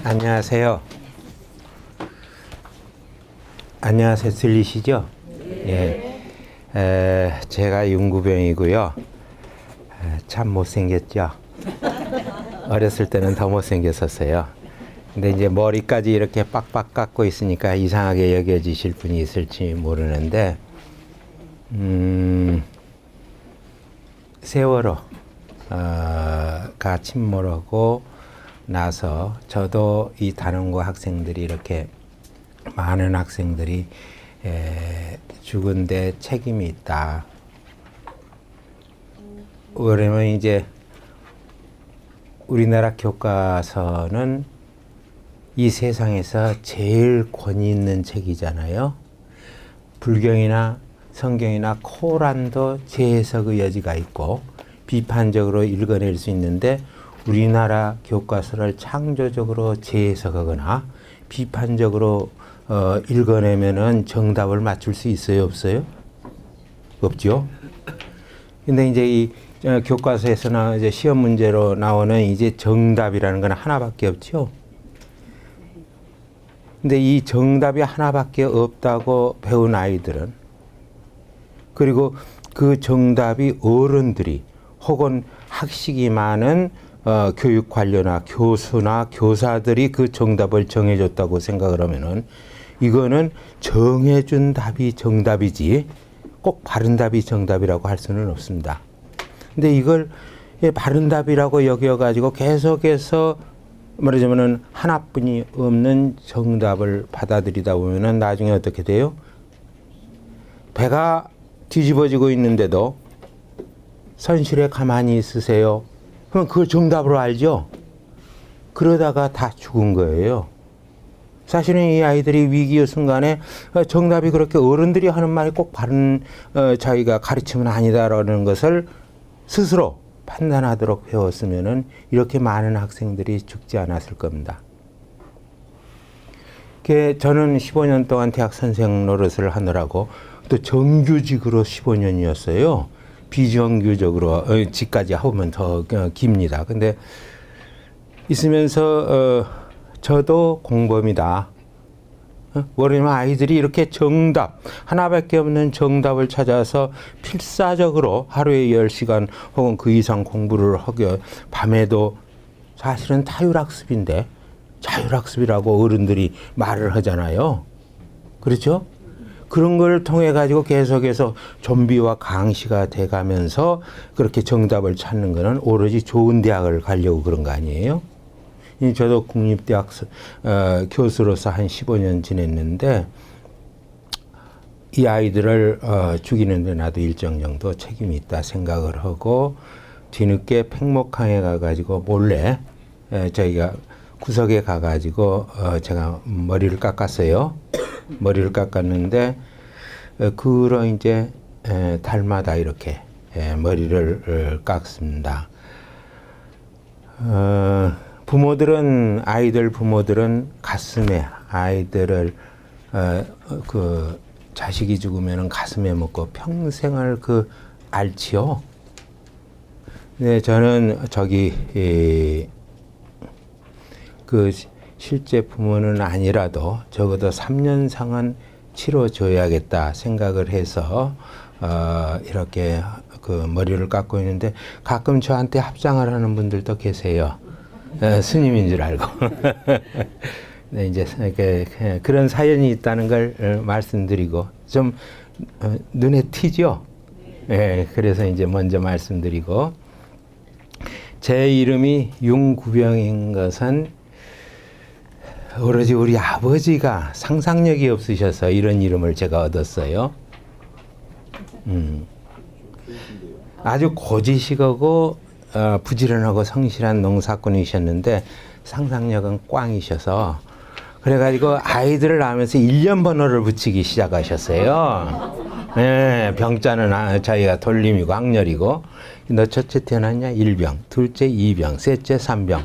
안녕하세요. 안녕하세요. 들리시죠? 예. 제가 윤구병이고요. 참 못생겼죠? 어렸을 때는 더 못생겼었어요. 근데 이제 머리까지 이렇게 빡빡 깎고 있으니까 이상하게 여겨지실 분이 있을지 모르는데, 세월호가 침몰하고 나서 저도 이 단원고 학생들이 이렇게 많은 학생들이 죽은 데 책임이 있다. 왜냐면 이제 우리나라 교과서는 이 세상에서 제일 권위 있는 책이잖아요. 불경이나 성경이나 코란도 재해석의 여지가 있고 비판적으로 읽어낼 수 있는데 우리나라 교과서를 창조적으로 재해석하거나 비판적으로 읽어내면은 정답을 맞출 수 있어요, 없어요? 없죠. 근데 이제 이 교과서에서나 이제 시험 문제로 나오는 이제 정답이라는 건 하나밖에 없죠. 근데 이 정답이 하나밖에 없다고 배운 아이들은, 그리고 그 정답이 어른들이 혹은 학식이 많은 교육 관료나 교수나 교사들이 그 정답을 정해줬다고 생각을 하면은 이거는 정해준 답이 정답이지 꼭 바른 답이 정답이라고 할 수는 없습니다. 근데 이걸 바른 답이라고 여겨가지고 계속해서 말하자면은 하나뿐이 없는 정답을 받아들이다 보면은 나중에 어떻게 돼요? 배가 뒤집어지고 있는데도 선실에 가만히 있으세요. 그럼 그걸 정답으로 알죠? 그러다가 다 죽은 거예요. 사실은 이 아이들이 위기의 순간에 정답이 그렇게 어른들이 하는 말이 꼭 바른 자기가 가르치면 아니다라는 것을 스스로 판단하도록 배웠으면은 이렇게 많은 학생들이 죽지 않았을 겁니다. 저는 15년 동안 대학 선생 노릇을 하느라고 또 정규직으로 15년이었어요. 비정규적으로 직까지 하면 더 깁니다. 근데 있으면서 저도 공범이다. 왜냐면 아이들이 이렇게 정답, 하나밖에 없는 정답을 찾아서 필사적으로 하루에 10시간 혹은 그 이상 공부를 하게 밤에도 사실은 타율학습인데 자율학습이라고 어른들이 말을 하잖아요. 그렇죠? 그런 걸 통해 가지고 계속해서 좀비와 강시가 돼가면서 그렇게 정답을 찾는 거는 오로지 좋은 대학을 가려고 그런 거 아니에요? 저도 국립대학 교수로서 한 15년 지냈는데 이 아이들을 죽이는데 나도 일정 정도 책임이 있다 생각을 하고 뒤늦게 팽목항에 가가지고 몰래 저희가 구석에 가가지고 제가 머리를 깎았어요. 머리를 깎았는데 그런 이제 달마다 이렇게 머리를 깎습니다. 부모들은 아이들 부모들은 가슴에 아이들을 그 자식이 죽으면은 가슴에 묻고 평생을 그 앓지요. 네, 저는 그 실제 부모는 아니라도 적어도 3년상은 치러줘야겠다 생각을 해서 이렇게 그 머리를 깎고 있는데 가끔 저한테 합장을 하는 분들도 계세요. 스님인 줄 알고. 네, 이제 이렇게 그런 사연이 있다는 걸 말씀드리고 좀 눈에 튀죠. 네, 그래서 이제 먼저 말씀드리고 제 이름이 윤구병인 것은 오로지 우리 아버지가 상상력이 없으셔서 이런 이름을 제가 얻었어요. 아주 고지식하고 부지런하고 성실한 농사꾼이셨는데 상상력은 꽝이셔서 그래가지고 아이들을 낳으면서 1년 번호를 붙이기 시작하셨어요. 네, 병자는 자기가 돌림이고 학렬이고 너 첫째 태어났냐? 1병, 둘째 2병, 셋째 3병.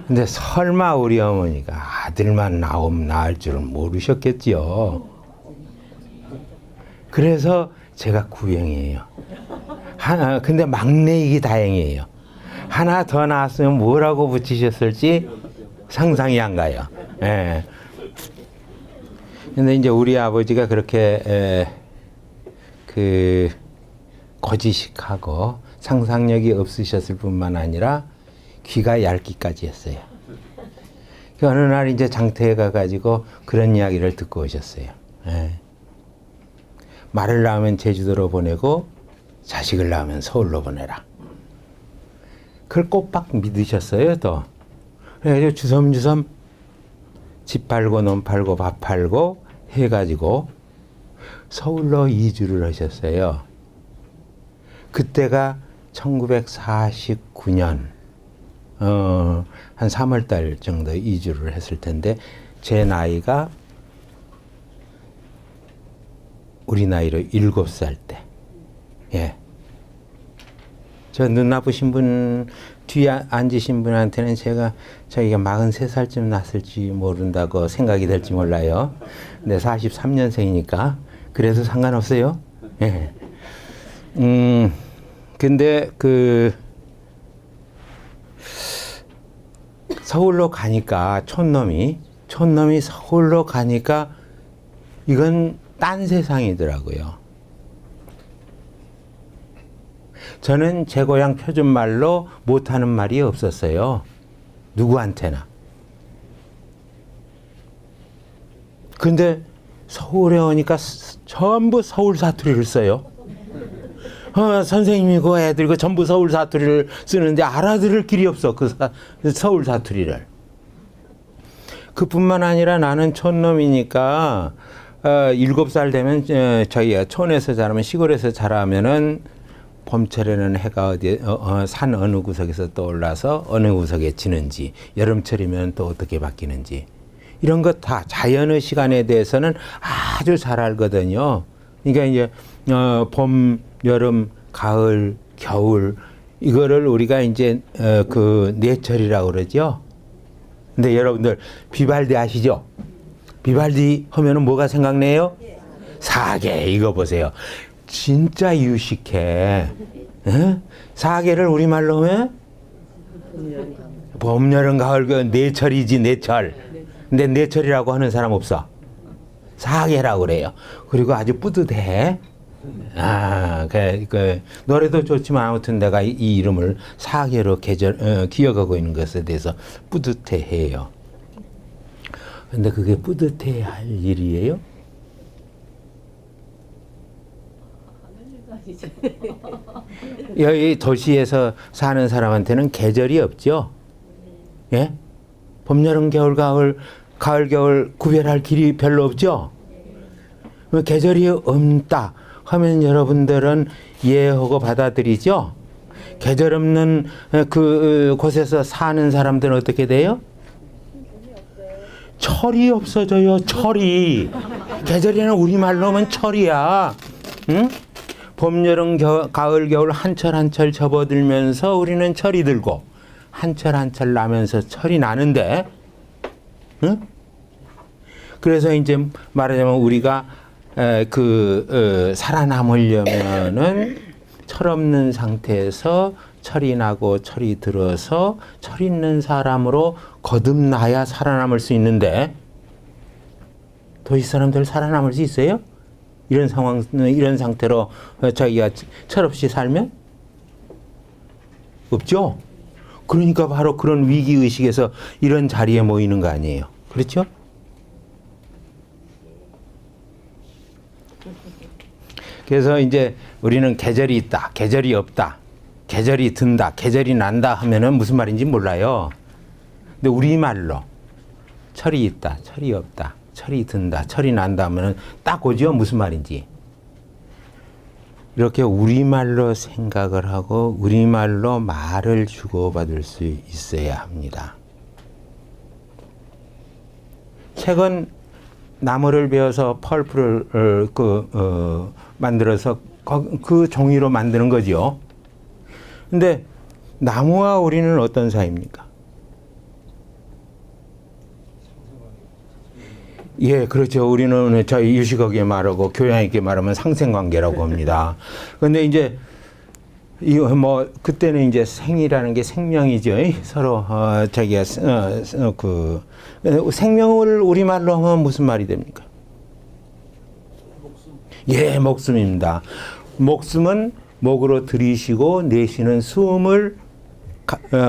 근데 설마 우리 어머니가 아들만 낳을 줄은 모르셨겠지요. 그래서 제가 구병이에요. 근데 막내이기 다행이에요. 하나 더 낳았으면 뭐라고 붙이셨을지 상상이 안 가요. 예. 근데 이제 우리 아버지가 그렇게 거지식하고 상상력이 없으셨을 뿐만 아니라 귀가 얇기까지 했어요. 그 어느 날 이제 장터에 가가지고 그런 이야기를 듣고 오셨어요. 예. 말을 낳으면 제주도로 보내고 자식을 낳으면 서울로 보내라. 그걸 꼬박 믿으셨어요, 또. 그래서 주섬주섬 집 팔고 논 팔고 밥 팔고 해가지고 서울로 이주를 하셨어요. 그때가 1949년 한 3월 달 정도 이주를 했을 텐데 제 나이가 우리 나이로 7살 때. 예. 저 눈 나쁘신 분 뒤에 앉으신 분한테는 제가 자기가 43살쯤 났을지 모른다고 생각이 될지 몰라요. 근데 43년생이니까 그래서 상관없어요. 예. 근데 서울로 가니까 촌놈이 서울로 가니까 이건 딴 세상이더라고요. 저는 제 고향 표준말로 못하는 말이 없었어요. 누구한테나. 근데 서울에 오니까 전부 서울 사투리를 써요. 선생님이고 애들이고 전부 서울 사투리를 쓰는데 알아들을 길이 없어. 그 서울 사투리를. 그뿐만 아니라 나는 촌놈이니까 7살 되면 저희가 촌에서 자라면 시골에서 자라면은 봄철에는 해가 산 어느 구석에서 떠올라서 어느 구석에 지는지, 여름철이면 또 어떻게 바뀌는지 이런 것 다 자연의 시간에 대해서는 아주 잘 알거든요. 그러니까 이제 봄, 여름, 가을, 겨울 이거를 우리가 이제 내철이라고 그러죠. 근데 여러분들 비발디 아시죠? 비발디 하면은 뭐가 생각나요? 사계. 이거 보세요. 진짜 유식해. 에? 사계를 우리말로 하면 봄, 여름, 가을, 내철이지, 내철. 근데 내철이라고 하는 사람 없어. 사계라고 그래요. 그리고 아주 뿌듯해. 노래도 좋지만 아무튼 내가 이 이름을 사계로 기억하고 있는 것에 대해서 뿌듯해 해요. 근데 그게 뿌듯해 할 일이에요? 여기 도시에서 사는 사람한테는 계절이 없죠. 예? 봄, 여름, 겨울, 가을, 겨울 구별할 길이 별로 없죠. 계절이 없다 하면 여러분들은 이해하고 받아들이죠. 계절 없는 그 곳에서 사는 사람들은 어떻게 돼요? 철이 없어져요. 철이. 계절에는 우리말로 하면 철이야. 응? 봄, 여름, 가을, 겨울 한철 한철 접어들면서 우리는 철이 들고 한철 한철 나면서 철이 나는데, 응? 그래서 이제 말하자면 우리가 살아남으려면은 철없는 상태에서 철이 나고 철이 들어서 철 있는 사람으로 거듭나야 살아남을 수 있는데 도시 사람들 살아남을 수 있어요? 이런 이런 상태로 자기가 철없이 살면? 없죠? 그러니까 바로 그런 위기의식에서 이런 자리에 모이는 거 아니에요. 그렇죠? 그래서 이제 우리는 계절이 있다, 계절이 없다, 계절이 든다, 계절이 난다 하면은 무슨 말인지 몰라요. 근데 우리말로 철이 있다, 철이 없다, 철이 든다, 철이 난다 하면은 딱 오죠. 무슨 말인지. 이렇게 우리말로 생각을 하고 우리말로 말을 주고받을 수 있어야 합니다. 책은 나무를 베어서 펄프를 만들어서 그 종이로 만드는 거죠. 근데 나무와 우리는 어떤 사이입니까? 예, 그렇죠. 우리는 저희 유식하게 말하고 교양 있게 말하면 상생관계라고 합니다. 근데 이제 이거 뭐 그때는 이제 생이라는 게 생명이죠. 서로 자기가 그 생명을 우리말로 하면 무슨 말이 됩니까? 목숨. 예, 목숨입니다. 목숨은 목으로 들이쉬고 내쉬는 숨을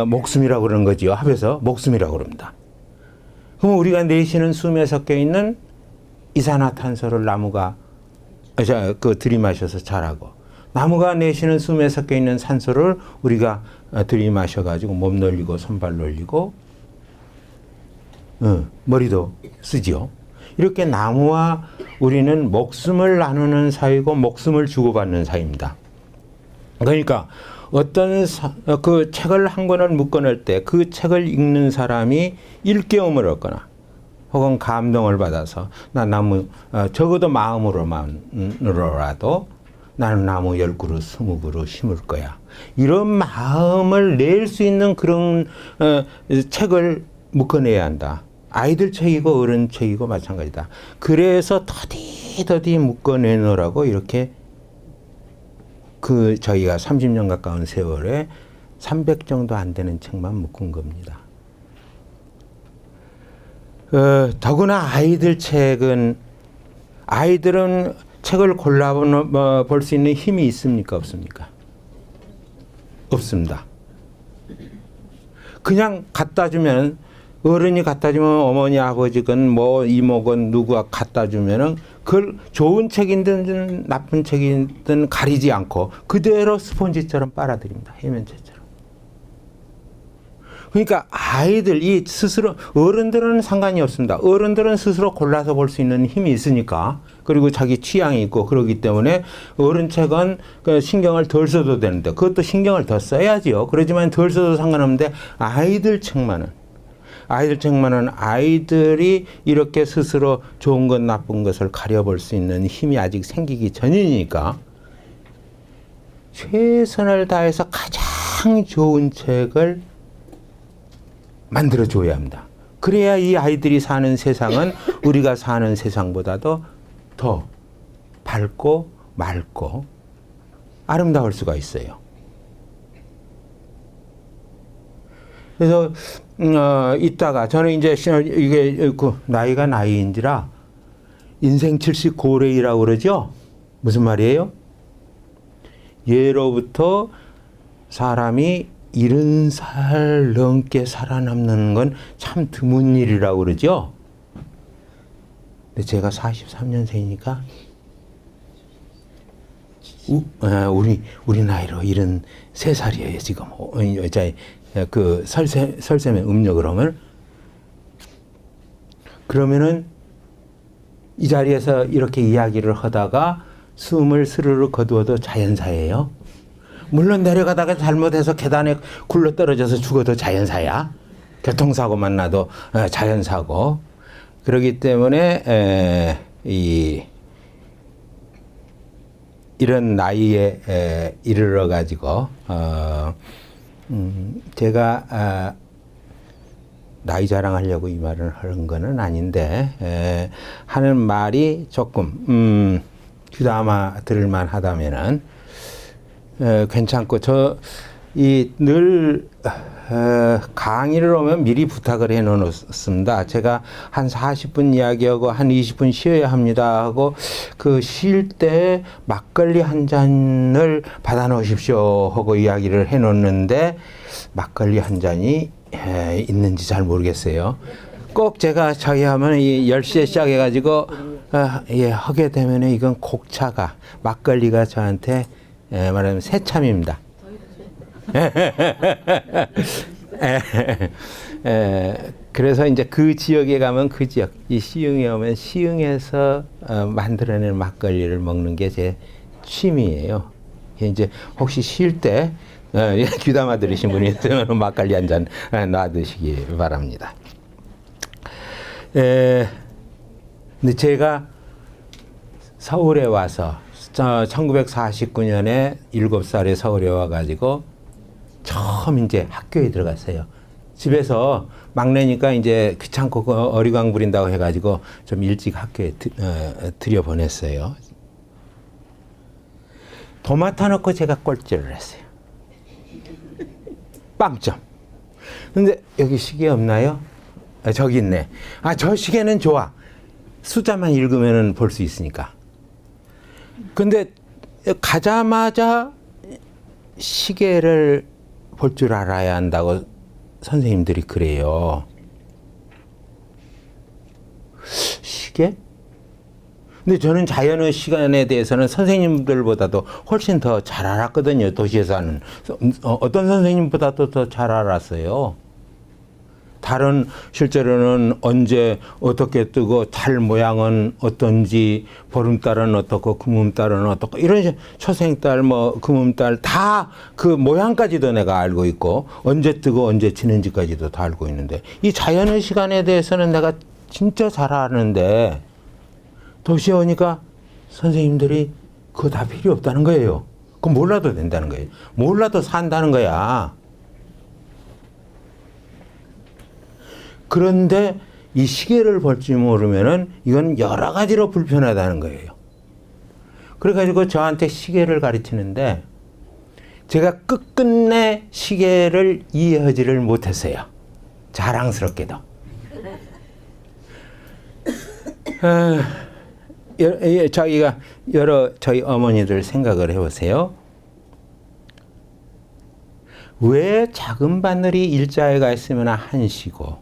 목숨이라고 그러는 거지요. 합해서 목숨이라고 그럽니다. 그럼 우리가 내쉬는 숨에 섞여 있는 이산화탄소를 나무가 들이마셔서 자라고, 나무가 내쉬는 숨에 섞여 있는 산소를 우리가 들이마셔 가지고 몸 놀리고 손발 놀리고 머리도 쓰지요. 이렇게 나무와 우리는 목숨을 나누는 사이고 목숨을 주고받는 사이입니다. 그러니까 어떤 그 책을 한 권을 묶어낼 때 그 책을 읽는 사람이 일깨움을 얻거나 혹은 감동을 받아서 나 나무 적어도 마음으로만으로라도 나는 나무 10그루 20그루 심을 거야, 이런 마음을 낼 수 있는 그런 책을 묶어내야 한다. 아이들 책이고 어른 책이고 마찬가지다. 그래서 더디 묶어내느라고 이렇게 저희가 30년 가까운 세월에 300 정도 안 되는 책만 묶은 겁니다. 더구나 아이들 책은, 아이들은 책을 골라볼 수 있는 힘이 있습니까? 없습니까? 없습니다. 그냥 갖다 주면, 어른이 갖다 주면 어머니, 아버지건 뭐 이모건 누구가 갖다 주면은 그걸 좋은 책이든 나쁜 책이든 가리지 않고 그대로 스폰지처럼 빨아들입니다. 해면체처럼. 그러니까 아이들이 스스로, 어른들은 상관이 없습니다. 어른들은 스스로 골라서 볼 수 있는 힘이 있으니까, 그리고 자기 취향이 있고 그러기 때문에 어른 책은 신경을 덜 써도 되는데, 그것도 신경을 더 써야지요. 그러지만 덜 써도 상관없는데 아이들 책만은 아이들이 이렇게 스스로 좋은 것 나쁜 것을 가려볼 수 있는 힘이 아직 생기기 전이니까 최선을 다해서 가장 좋은 책을 만들어줘야 합니다. 그래야 이 아이들이 사는 세상은 우리가 사는 세상보다도 더 밝고 맑고 아름다울 수가 있어요. 그래서 이따가 저는 이제 이게 나이가 나이인지라 인생 70 고래이라고 그러죠. 무슨 말이에요? 예로부터 사람이 70살 넘게 살아남는 건 참 드문 일이라고 그러죠. 근데 제가 43년생이니까 우리 나이로 73살이에요 지금. 그 설sem의 음력 그러면은 이 자리에서 이렇게 이야기를 하다가 숨을 스르르 거두어도 자연사예요. 물론 내려가다가 잘못해서 계단에 굴러 떨어져서 죽어도 자연사야. 교통사고만 나도 자연사고. 그렇기 때문에 이런 나이에 이르러 가지고 제가 나이 자랑하려고 이 말을 하는 거는 아닌데 하는 말이 조금 귀담아 들을만 하다면은 괜찮고, 늘 강의를 오면 미리 부탁을 해 놓습니다. 제가 한 40분 이야기하고 한 20분 쉬어야 합니다 하고, 그 쉴 때 막걸리 한 잔을 받아 놓으십시오 하고 이야기를 해 놓는데 막걸리 한 잔이 있는지 잘 모르겠어요. 꼭 제가 저기 하면 10시에 시작해 가지고 하게 되면 이건 곡차가, 막걸리가 저한테 말하면 새참입니다. 그래서 이제 그 지역에 가면 그 지역, 이 시흥에 오면 시흥에서 만들어낸 막걸리를 먹는 게 제 취미예요. 이제 혹시 쉴 때 귀담아 들으신 분이 있으면 막걸리 한 잔 놔두시기 바랍니다. 근데 제가 서울에 와서 1949년에 7살에 서울에 와가지고 처음 이제 학교에 들어갔어요. 집에서 막내니까 이제 귀찮고 어리광 부린다고 해가지고 좀 일찍 학교에 들여보냈어요. 도맡아 놓고 제가 꼴찌를 했어요. 빵점. 근데 여기 시계 없나요? 아, 저기 있네. 아, 저 시계는 좋아. 숫자만 읽으면 볼 수 있으니까. 근데 가자마자 시계를 볼 줄 알아야 한다고 선생님들이 그래요. 시계? 근데 저는 자연의 시간에 대해서는 선생님들보다도 훨씬 더 잘 알았거든요. 도시에서 하는. 어떤 선생님보다도 더 잘 알았어요. 달은 실제로는 언제 어떻게 뜨고 달 모양은 어떤지, 보름달은 어떻고 금음달은 어떻고, 이런 초생달 뭐 금음달 다 그 모양까지도 내가 알고 있고 언제 뜨고 언제 지는지까지도 다 알고 있는데, 이 자연의 시간에 대해서는 내가 진짜 잘 아는데 도시에 오니까 선생님들이 그거 다 필요 없다는 거예요. 그거 몰라도 된다는 거예요. 몰라도 산다는 거야. 그런데 이 시계를 볼 줄 모르면은 이건 여러 가지로 불편하다는 거예요. 그래가지고 저한테 시계를 가르치는데 제가 끝끝내 시계를 이해하지를 못했어요. 자랑스럽게도. 저희가 여러 저희 어머니들 생각을 해보세요. 왜 작은 바늘이 일자에 가 있으면 1시고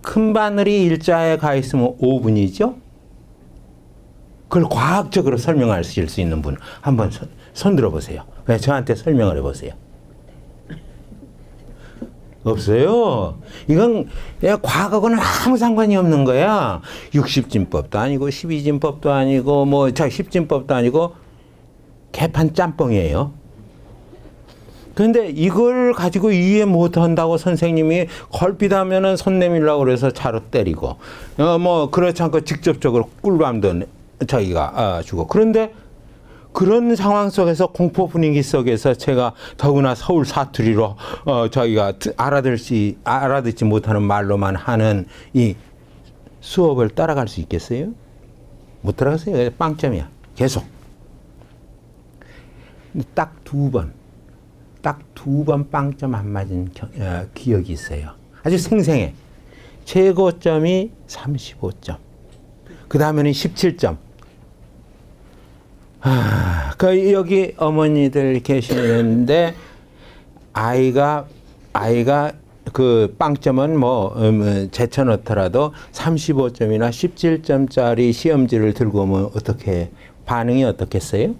큰 바늘이 일자에 가 있으면 5분이죠? 그걸 과학적으로 설명하실 수 있는 분 한번 손 들어보세요. 그냥 저한테 설명을 해보세요. 없어요. 이건 과학하고는 아무 상관이 없는 거야. 60진법도 아니고 12진법도 아니고 뭐 10진법도 아니고 개판 짬뽕이에요. 그런데 이걸 가지고 이해 못한다고 선생님이 걸핏하면은 손 내밀라고 그래서 차로 때리고 뭐 그렇지 않고 직접적으로 꿀밤도 저희가 주고. 그런데 그런 상황 속에서 공포 분위기 속에서 제가 더구나 서울 사투리로 저희가 알아듣지 못하는 말로만 하는 이 수업을 따라갈 수 있겠어요? 못 따라가세요. 빵점이야. 계속. 딱 두 번 빵점 안 맞은 기억이 있어요. 아주 생생해. 최고점이 35점. 그 다음에는 17점. 그 여기 어머니들 계시는데 아이가 그 빵점은 제쳐놓더라도 35점이나 17점짜리 시험지를 들고 오면 어떻게 반응이 어떻겠어요?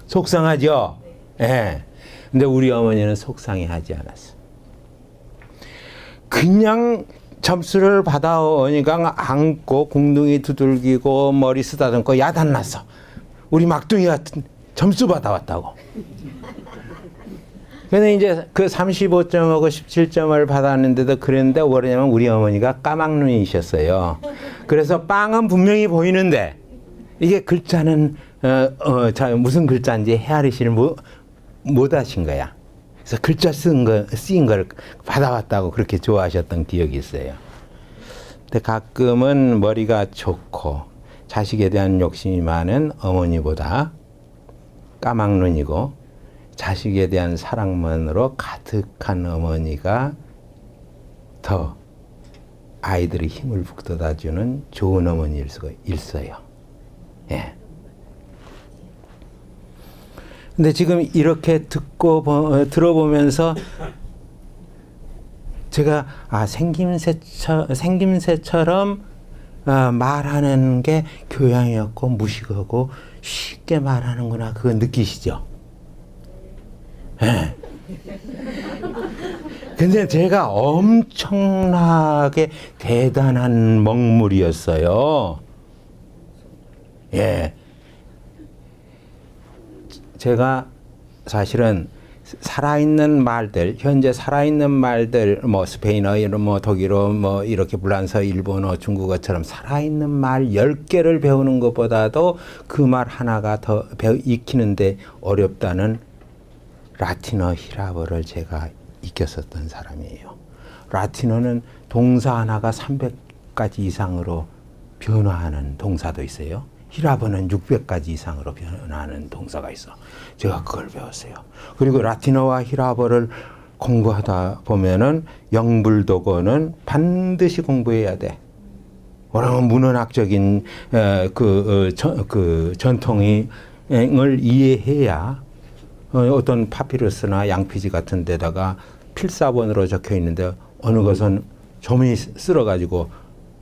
속상하죠? 예. 근데 우리 어머니는 속상해하지 않았어. 그냥 점수를 받아오니까 안고 궁둥이 두들기고 머리 쓰다듬고 야단났어. 우리 막둥이가 점수 받아왔다고. 근데 이제 그 35점하고 17점을 받았는데도 그랬는데 뭐냐면 우리 어머니가 까막눈이셨어요. 그래서 빵은 분명히 보이는데 이게 글자는 무슨 글자인지 헤아리시를 못 하신 거야. 그래서 글자 쓰인 걸 받아왔다고 그렇게 좋아하셨던 기억이 있어요. 근데 가끔은 머리가 좋고 자식에 대한 욕심이 많은 어머니보다 까막눈이고 자식에 대한 사랑만으로 가득한 어머니가 더 아이들의 힘을 북돋아주는 좋은 어머니일 수가 있어요. 예. 근데 지금 이렇게 들어보면서 제가 생김새처럼 말하는 게 교양이었고 무식하고 쉽게 말하는구나, 그거 느끼시죠? 예. 근데 제가 엄청나게 대단한 먹물이었어요. 예. 제가 사실은 살아있는 말들, 현재 살아있는 말들, 뭐 스페인어, 뭐 독일어, 뭐 이렇게 불란서, 일본어, 중국어처럼 살아있는 말 10개를 배우는 것보다도 그 말 하나가 더 익히는데 어렵다는 라틴어, 히라버를 제가 익혔었던 사람이에요. 라틴어는 동사 하나가 300가지 이상으로 변화하는 동사도 있어요. 히라버는 600가지 이상으로 변하는 동사가 있어. 제가 그걸 배웠어요. 그리고 라틴어와 히라버를 공부하다 보면은 영불도거는 반드시 공부해야 돼. 왜냐하면 문헌학적인 그 전통을 이해해야 어떤 파피루스나 양피지 같은 데다가 필사본으로 적혀 있는데 어느 것은 점이 쓸어가지고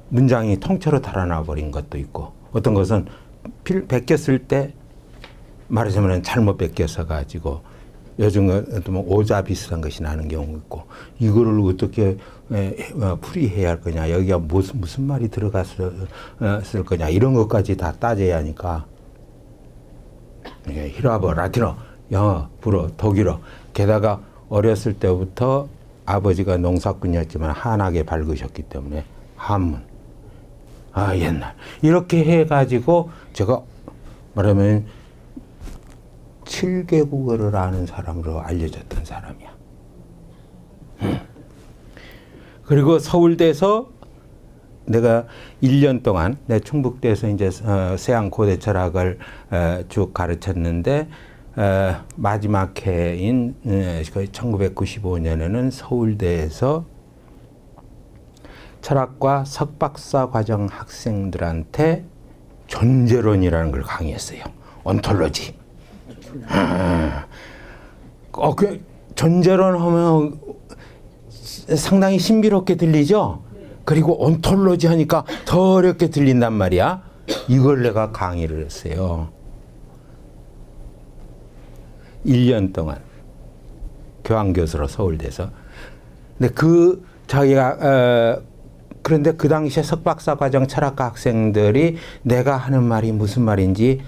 문장이 통째로 달아나 버린 것도 있고 어떤 것은 베꼈을 때 말하자면 잘못 베껴서 가지고 요즘 뭐 오자 비슷한 것이 나는 경우 있고 이거를 어떻게 풀이해야 할 거냐 여기가 무슨 말이 들어갔을 거냐 이런 것까지 다 따져야 하니까 히라버, 라틴어, 영어, 불어, 독일어 게다가 어렸을 때부터 아버지가 농사꾼이었지만 한학에 밝으셨기 때문에 한문 옛날 이렇게 해가지고 제가 말하면 7개국어를 아는 사람으로 알려졌던 사람이야. 그리고 서울대에서 내가 1년 동안 내 충북대에서 이제 서양 고대 철학을 쭉 가르쳤는데 마지막 해인 1995년에는 서울대에서 철학과 석박사 과정 학생들한테 존재론이라는 걸 강의했어요. 온톨로지. 그 존재론 하면 상당히 신비롭게 들리죠? 그리고 온톨로지 하니까 더 어렵게 들린단 말이야. 이걸 내가 강의를 했어요. 1년 동안 교환교수로 서울대에서. 근데 그런데 그 당시에 석박사 과정 철학과 학생들이 내가 하는 말이 무슨 말인지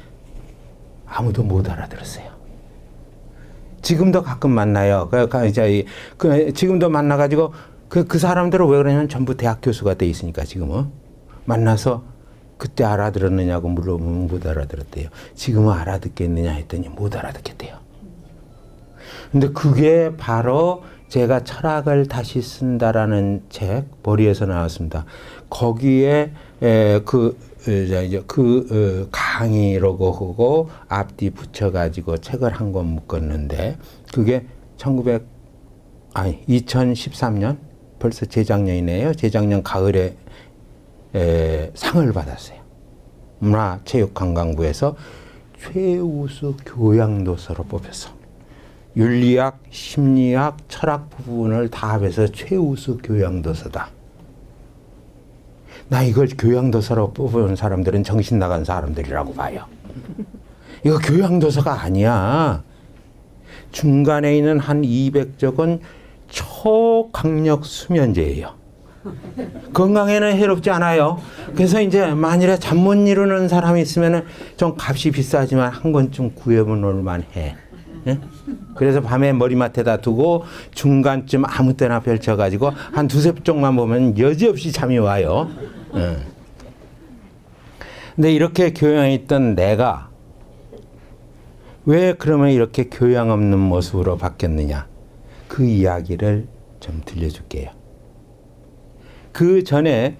아무도 못 알아들었어요. 지금도 가끔 만나요. 지금도 만나가지고 그 사람들은 왜 그러냐면 전부 대학 교수가 돼 있으니까 지금은 만나서 그때 알아들었느냐고 물어보면 못 알아들었대요. 지금은 알아듣겠느냐 했더니 못 알아듣겠대요. 근데 그게 바로 제가 철학을 다시 쓴다라는 책 머리에서 나왔습니다. 거기에 강의라고 하고 앞뒤 붙여가지고 책을 한 권 묶었는데 그게 2013년 벌써 재작년이네요. 재작년 가을에 상을 받았어요. 문화체육관광부에서 최우수 교양도서로 뽑혔어. 윤리학, 심리학, 철학 부분을 다 합해서 최우수 교양도서다. 나 이걸 교양도서로 뽑은 사람들은 정신 나간 사람들이라고 봐요. 이거 교양도서가 아니야. 중간에 있는 한 200쪽은 초강력 수면제예요. 건강에는 해롭지 않아요. 그래서 이제 만일에 잠 못 이루는 사람이 있으면 좀 값이 비싸지만 한 권쯤 구해볼 만해. 예? 그래서 밤에 머리맡에다 두고 중간쯤 아무 때나 펼쳐가지고 한 두세 쪽만 보면 여지없이 잠이 와요. 예. 근데 이렇게 교양이 있던 내가 왜 그러면 이렇게 교양 없는 모습으로 바뀌었느냐? 그 이야기를 좀 들려줄게요. 그 전에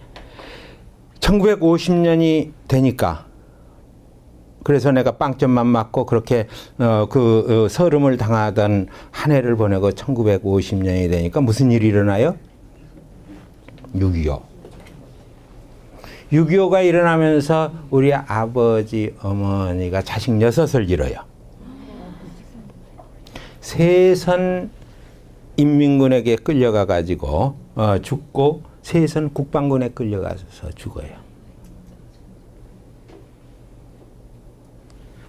1950년이 되니까 그래서 내가 빵점만 맞고 그렇게 서름을 당하던 한 해를 보내고 1950년이 되니까 무슨 일이 일어나요? 6.25. 6.25가 일어나면서 우리 아버지, 어머니가 자식 6을 잃어요. 세선 인민군에게 끌려가 가지고 죽고 세선 국방군에 끌려가서 죽어요.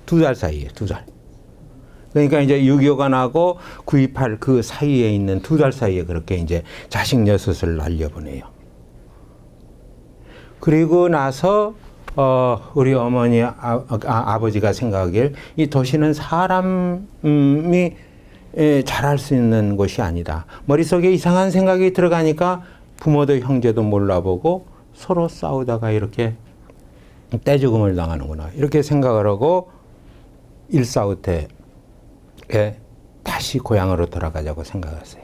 2달 사이에 2달. 그러니까 이제 6.25가 나고 9.28 그 사이에 있는 2달 사이에 그렇게 이제 자식 6을 날려보내요. 그리고 나서 우리 어머니 아버지가 생각하길 이 도시는 사람이 잘할 수 있는 곳이 아니다. 머릿속에 이상한 생각이 들어가니까 부모도 형제도 몰라보고 서로 싸우다가 이렇게 떼죽음을 당하는구나. 이렇게 생각을 하고 일사후퇴에 다시 고향으로 돌아가자고 생각했어요.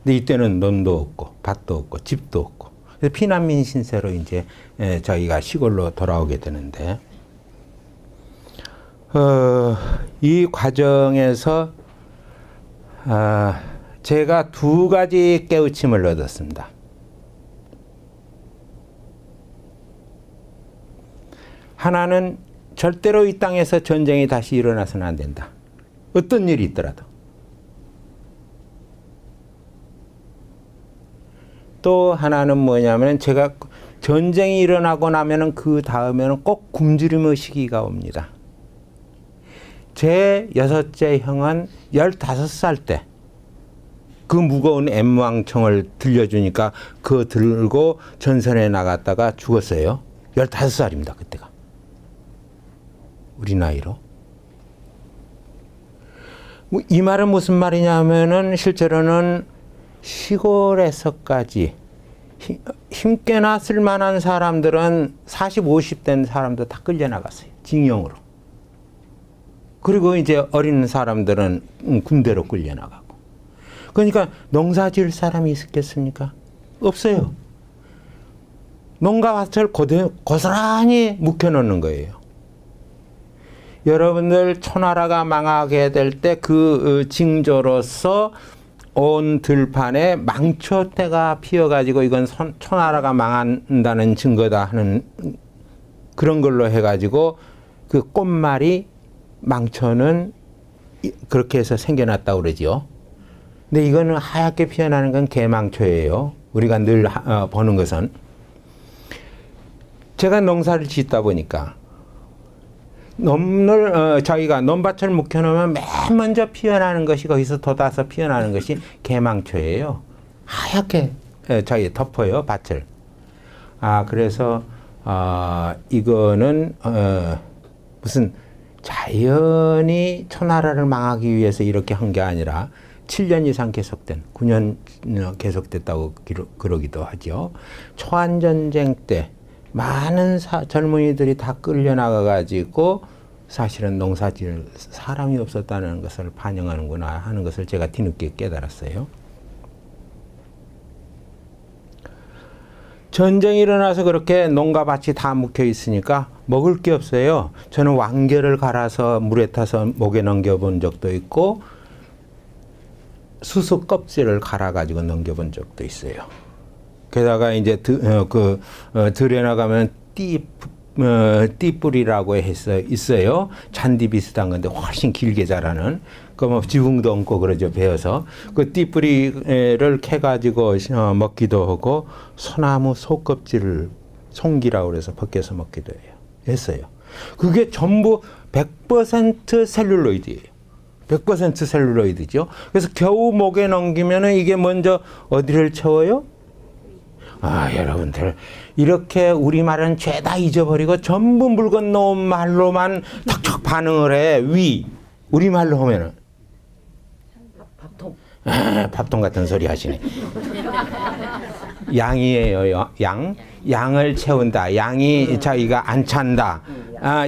근데 이때는 논도 없고 밭도 없고 집도 없고 피난민 신세로 이제 저희가 시골로 돌아오게 되는데 이 과정에서 제가 두 가지 깨우침을 얻었습니다. 하나는 절대로 이 땅에서 전쟁이 다시 일어나서는 안 된다. 어떤 일이 있더라도. 또 하나는 뭐냐면 제가 전쟁이 일어나고 나면은 그 다음에는 꼭 굶주림의 시기가 옵니다. 제 여섯째 형은 15살 때 그 무거운 M왕총을 들려주니까 그거 들고 전선에 나갔다가 죽었어요. 15살입니다. 그때가. 우리 나이로. 이 말은 무슨 말이냐면은 실제로는 시골에서까지 힘께나 쓸만한 사람들은 40, 50 된 사람도 다 끌려나갔어요. 징용으로. 그리고 이제 어린 사람들은 군대로 끌려나가고. 그러니까 농사 지을 사람이 있었겠습니까? 없어요. 농가밭을 고스란히 묵혀놓는 거예요. 여러분들 초나라가 망하게 될 때 그 징조로서 온 들판에 망초대가 피어가지고 이건 초나라가 망한다는 증거다 하는 그런 걸로 해가지고 그 꽃말이 망초는 그렇게 해서 생겨났다고 그러지요. 근데 이거는 하얗게 피어나는 건 개망초예요. 우리가 늘 보는 것은. 제가 농사를 짓다 보니까 자기가 논밭을 묵혀놓으면 맨 먼저 피어나는 것이 거기서 돋아서 피어나는 것이 개망초예요. 하얗게 자기 덮어요, 밭을. 그래서 이거는 무슨 자연이 초나라를 망하기 위해서 이렇게 한 게 아니라 7년 이상 계속된, 9년 계속됐다고 그러기도 하죠. 초안전쟁 때 많은 젊은이들이 다 끌려나가가지고 사실은 농사지을 사람이 없었다는 것을 반영하는구나 하는 것을 제가 뒤늦게 깨달았어요. 전쟁이 일어나서 그렇게 농가밭이 다 묵혀 있으니까 먹을 게 없어요. 저는 왕겨를 갈아서 물에 타서 목에 넘겨본 적도 있고 수수 껍질을 갈아가지고 넘겨본 적도 있어요. 게다가 이제 들에 나가면 띠뿌리라고 해서 있어요. 잔디 비슷한 건데 훨씬 길게 자라는. 그 뭐 지붕도 얹고 그러죠. 베어서 그 띠뿌리를 캐가지고 먹기도 하고 소나무 속껍질을 송기라고 그래서 벗겨서 먹기도 해요. 했어요. 그게 전부 100% 셀룰로이드예요. 100% 셀룰로이드죠. 그래서 겨우 목에 넘기면은 이게 먼저 어디를 채워요? 여러분들 이렇게 우리말은 죄다 잊어버리고 전부 물 건너온 말로만 탁탁 반응을 해. 우리말로 하면은 밥통 같은 소리 하시네. 양이에요. 양을 채운다. 양이 자기가 안 찬다.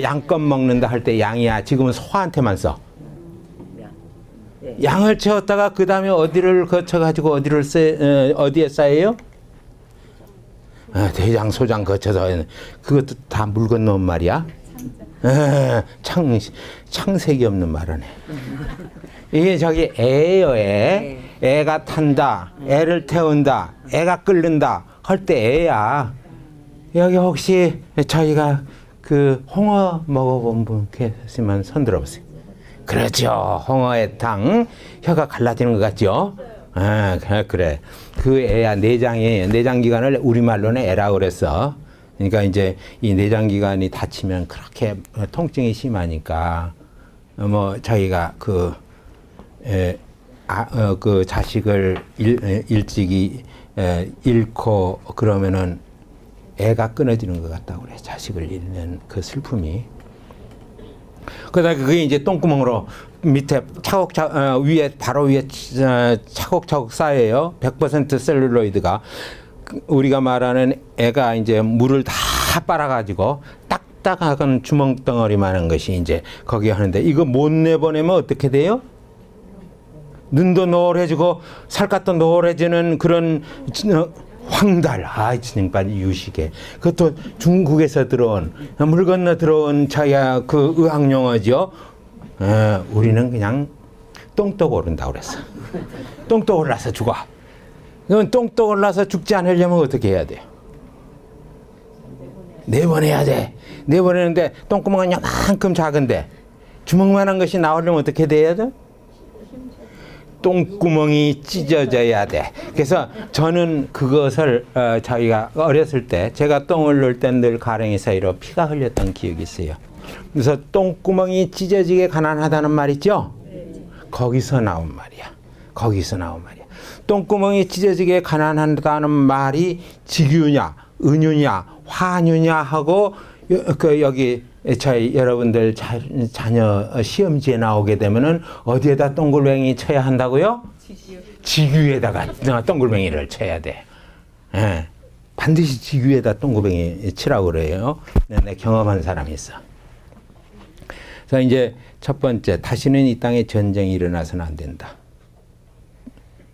양껏 먹는다 할 때 양이야. 지금은 소한테만 써. 양을 채웠다가 그 다음에 어디를 거쳐가지고 어디에 쌓여요? 대장, 소장 거쳐서 그것도 다 물 건너온 말이야. 창색이 없는 말하네. 이게 저기 애예요, 애. 애가 탄다, 애를 태운다, 애가 끓는다 할 때 애야. 여기 혹시 저희가 그 홍어 먹어본 분 계시면 손 들어보세요. 그렇죠. 홍어애탕 혀가 갈라지는 것 같죠? 그래. 그 애야 내장이에요. 내장기관을 우리말로는 애라고 그랬어. 그러니까 이제 이 내장기관이 다치면 그렇게 통증이 심하니까 뭐 자기가 그 자식을 일찍이 잃고 그러면은 애가 끊어지는 것 같다고 그래. 자식을 잃는 그 슬픔이. 그러다가 그게 이제 똥구멍으로 밑에 위에 바로 위에 차곡차곡 쌓여요. 100% 셀룰로이드가. 우리가 말하는 애가 이제 물을 다 빨아가지고 딱딱한 주먹덩어리만한 것이 이제 거기 하는데 이거 못 내보내면 어떻게 돼요? 눈도 노래지고 살갗도 노래지는 그런 황달, 진행반 유시계. 그것도 중국에서 들어온, 물 건너 들어온 자야 그 의학용어죠. 우리는 그냥 똥떡 오른다고 그랬어. 똥떡 올라서 죽어. 그럼 똥떡 올라서 죽지 않으려면 어떻게 해야 돼요? 내보내야 돼. 내보내는데 똥구멍은 요만큼 작은데 주먹만한 것이 나오려면 어떻게 돼야 돼? 똥구멍이 찢어져야 돼. 그래서 저는 그것을 자기가 어렸을 때 제가 똥을 넣을 때 늘 가랭이 사이로 피가 흘렸던 기억이 있어요. 그래서 똥구멍이 찢어지게 가난하다는 말 있죠? 거기서 나온 말이야. 거기서 나온 말이야. 똥구멍이 찢어지게 가난하다는 말이 직유냐, 은유냐, 화유냐 하고 여기 저희 여러분들 자녀 시험지에 나오게 되면은 어디에다 동글뱅이 쳐야 한다고요? 지규에다가 동글뱅이를 쳐야 돼. 예. 반드시 지규에다 동글뱅이 치라고 그래요. 내 경험한 사람이 있어. 그래서 이제 첫 번째, 다시는 이 땅에 전쟁이 일어나서는 안 된다.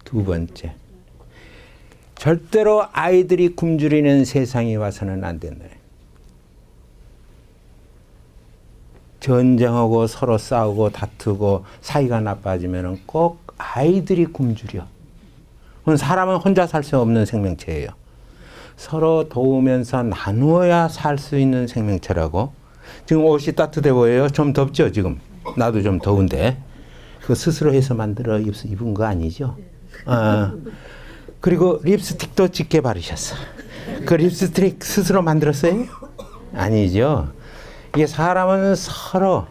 두 번째, 절대로 아이들이 굶주리는 세상이 와서는 안 된다. 전쟁하고 서로 싸우고 다투고 사이가 나빠지면 꼭 아이들이 굶주려. 사람은 혼자 살 수 없는 생명체예요. 서로 도우면서 나누어야 살 수 있는 생명체라고. 지금 옷이 따뜻해 보여요? 좀 덥죠 지금? 나도 좀 더운데. 그거 스스로 해서 만들어 입은 거 아니죠? 그리고 립스틱도 짙게 바르셨어. 그 립스틱 스스로 만들었어요? 아니죠. 이게 사람은 서로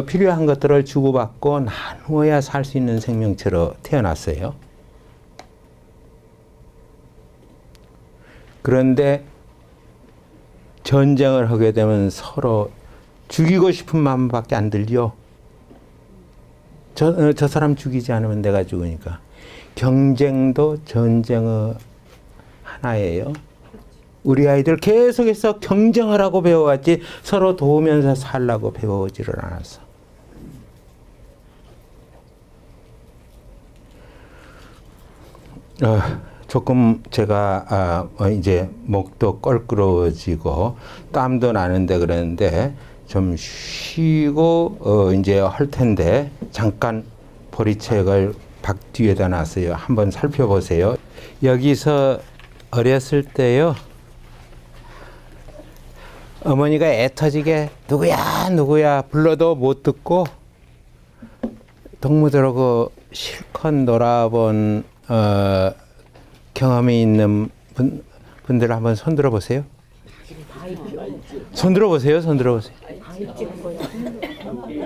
필요한 것들을 주고받고 나누어야 살 수 있는 생명체로 태어났어요. 그런데 전쟁을 하게 되면 서로 죽이고 싶은 마음밖에 안 들죠. 저 사람 죽이지 않으면 내가 죽으니까. 경쟁도 전쟁의 하나예요. 우리 아이들 계속해서 경쟁을 하고 배워왔지 서로 도우면서 살라고 배워오지를 않았어. 조금 제가 이제 목도 껄끄러워지고 땀도 나는데 그러는데 좀 쉬고 이제 할 텐데 잠깐 보리책을 박 뒤에다 놨어요. 한번 살펴보세요. 여기서 어렸을 때요. 어머니가 애 터지게 누구야 불러도 못 듣고 동무들하고 실컷 놀아본 경험이 있는 분들 한번 손 들어보세요. 손 들어보세요.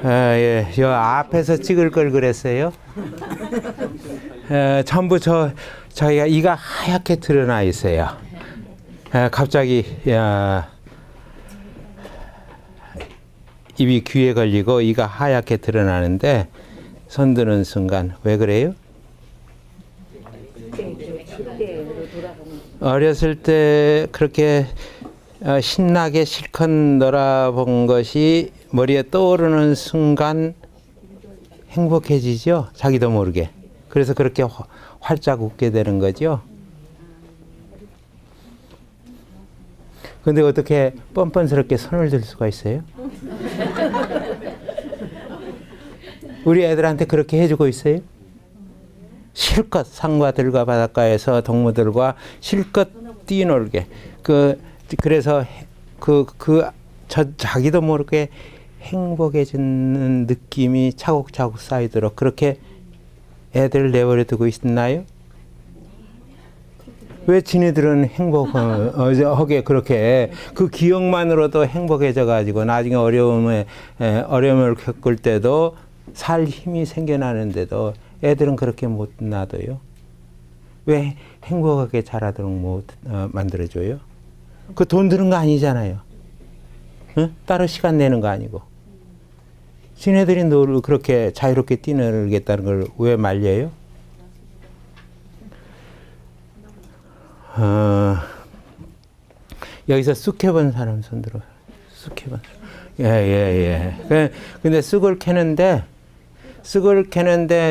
예, 요 앞에서 찍을 걸 그랬어요. 전부 저희가 이가 하얗게 드러나 있어요. 갑자기 입이 귀에 걸리고 이가 하얗게 드러나는데 손 드는 순간 왜 그래요? 어렸을 때 그렇게 신나게 실컷 놀아본 것이 머리에 떠오르는 순간 행복해지죠? 자기도 모르게. 그래서 그렇게 활짝 웃게 되는 거죠. 근데 어떻게 뻔뻔스럽게 손을 들 수가 있어요? 우리 애들한테 그렇게 해주고 있어요? 실컷 산과 들과 바닷가에서 동무들과 실컷 뛰놀게. 그래서 자기도 모르게 행복해지는 느낌이 차곡차곡 쌓이도록 그렇게 애들 내버려 두고 있나요? 왜 지네들은 행복하게 그렇게 그 기억만으로도 행복해져 가지고 나중에 어려움을 겪을 때도 살 힘이 생겨나는데도 애들은 그렇게 못 놔둬요? 왜 행복하게 자라도록 못 만들어줘요? 그 돈 드는 거 아니잖아요. 응? 따로 시간 내는 거 아니고. 지네들이 너를 그렇게 자유롭게 뛰놀겠다는 걸 왜 말려요? 여기서 쑥 해본 사람 손 들어. 쑥 해본 사람. 예. 근데 쑥을 캐는데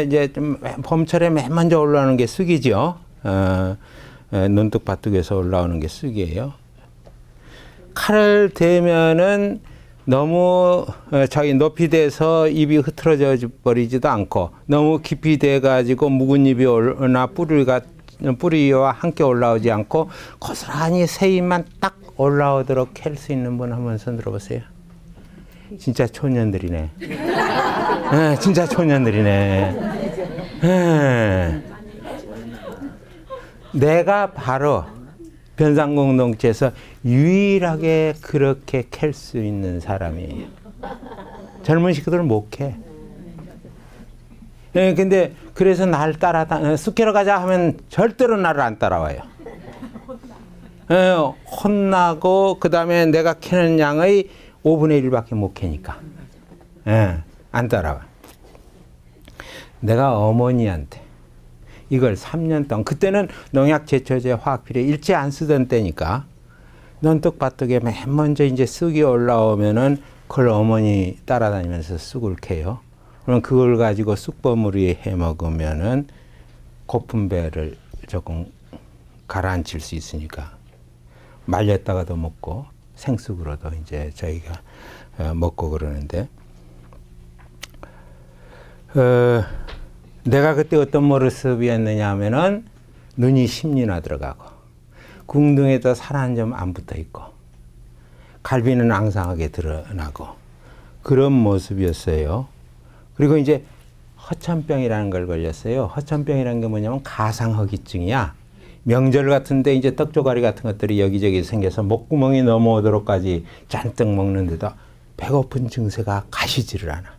이제 좀 봄철에 맨 먼저 올라오는 게 쑥이죠. 눈뚝바뚝에서 올라오는 게 쑥이에요. 칼을 대면은 너무 자기 높이 돼서 입이 흐트러져 버리지도 않고 너무 깊이 돼 가지고 묵은 잎이 오나 뿌리와 함께 올라오지 않고 고스란히 새 잎만 딱 올라오도록 캘 수 있는 분 한번 손 들어보세요. 진짜 촌년들이네. 진짜 촌년들이네. 내가 바로 변산공동체에서 유일하게 그렇게 캘 수 있는 사람이에요. 젊은 식구들은 못 캐. 근데 그래서 날 쑥 캐러 가자 하면 절대로 나를 안 따라와요. 혼나고 그 다음에 내가 캐는 양의 5분의 1밖에 못 캐니까 안 따라와. 내가 어머니한테 이걸 3년 동안, 그때는 농약, 제초제, 화학비료 일체 안 쓰던 때니까 눈뚝바뚝에 맨 먼저 이제 쑥이 올라오면은 그걸 어머니 따라다니면서 쑥을 캐요. 그럼 그걸 가지고 쑥버무리 해 먹으면은 고픈 배를 조금 가라앉힐 수 있으니까 말렸다가도 먹고 생쑥으로도 이제 저희가 먹고 그러는데, 내가 그때 어떤 모습이었느냐 하면은 눈이 10리나 들어가고 궁둥에도 살 한 점 안 붙어 있고 갈비는 앙상하게 드러나고 그런 모습이었어요. 그리고 이제 허천병이라는 걸 걸렸어요. 허천병이라는 게 뭐냐면 가상허기증이야. 명절 같은데 이제 떡조가리 같은 것들이 여기저기 생겨서 목구멍이 넘어오도록까지 잔뜩 먹는데도 배고픈 증세가 가시지를 않아.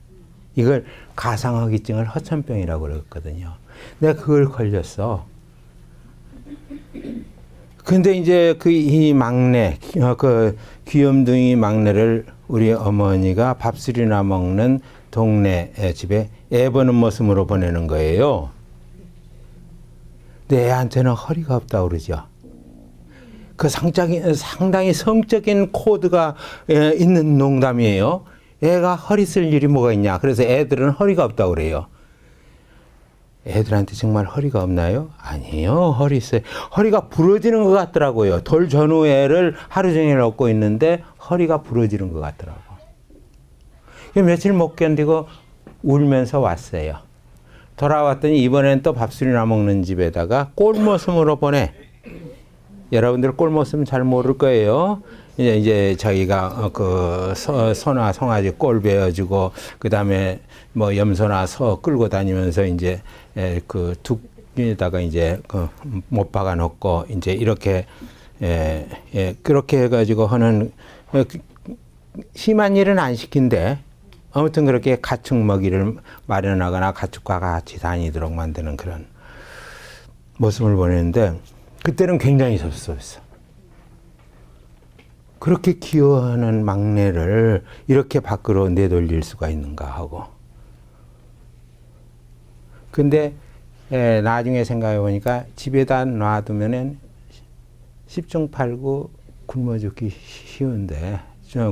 이걸 가상허기증을 허천병이라고 그랬거든요. 내가 그걸 걸렸어. 근데 이제 이 막내, 그 귀염둥이 막내를 우리 어머니가 밥술이나 먹는 동네 집에 애 보는 모습으로 보내는 거예요. 근데 애한테는 허리가 없다고 그러죠. 그 상당히 성적인 코드가 있는 농담이에요. 애가 허리 쓸 일이 뭐가 있냐. 그래서 애들은 허리가 없다고 그래요. 애들한테 정말 허리가 없나요? 아니에요. 허리 있어요. 허리가 부러지는 것 같더라고요. 돌 전후애를 하루 종일 얻고 있는데 허리가 부러지는 것 같더라고. 며칠 못 견디고 울면서 왔어요. 돌아왔더니 이번엔 또 밥술이나 먹는 집에다가 꼴모슴으로 보내. 여러분들 꼴모슴 잘 모를 거예요. 이제 자기가 그 소나 송아지 꼴 베어주고 그 다음에 뭐 염소나 소 끌고 다니면서 이제 그 둑에다가 이제 그 못 박아 놓고 이제 이렇게 그렇게 해가지고 하는 심한 일은 안 시킨대. 아무튼 그렇게 가축 먹이를 마련하거나 가축과 같이 다니도록 만드는 그런 모습을 보냈는데 그때는 굉장히 섭섭했어. 그렇게 귀여워하는 막내를 이렇게 밖으로 내돌릴 수가 있는가 하고. 근데 나중에 생각해 보니까 집에다 놔두면은 10중 8구 굶어 죽기 쉬운데,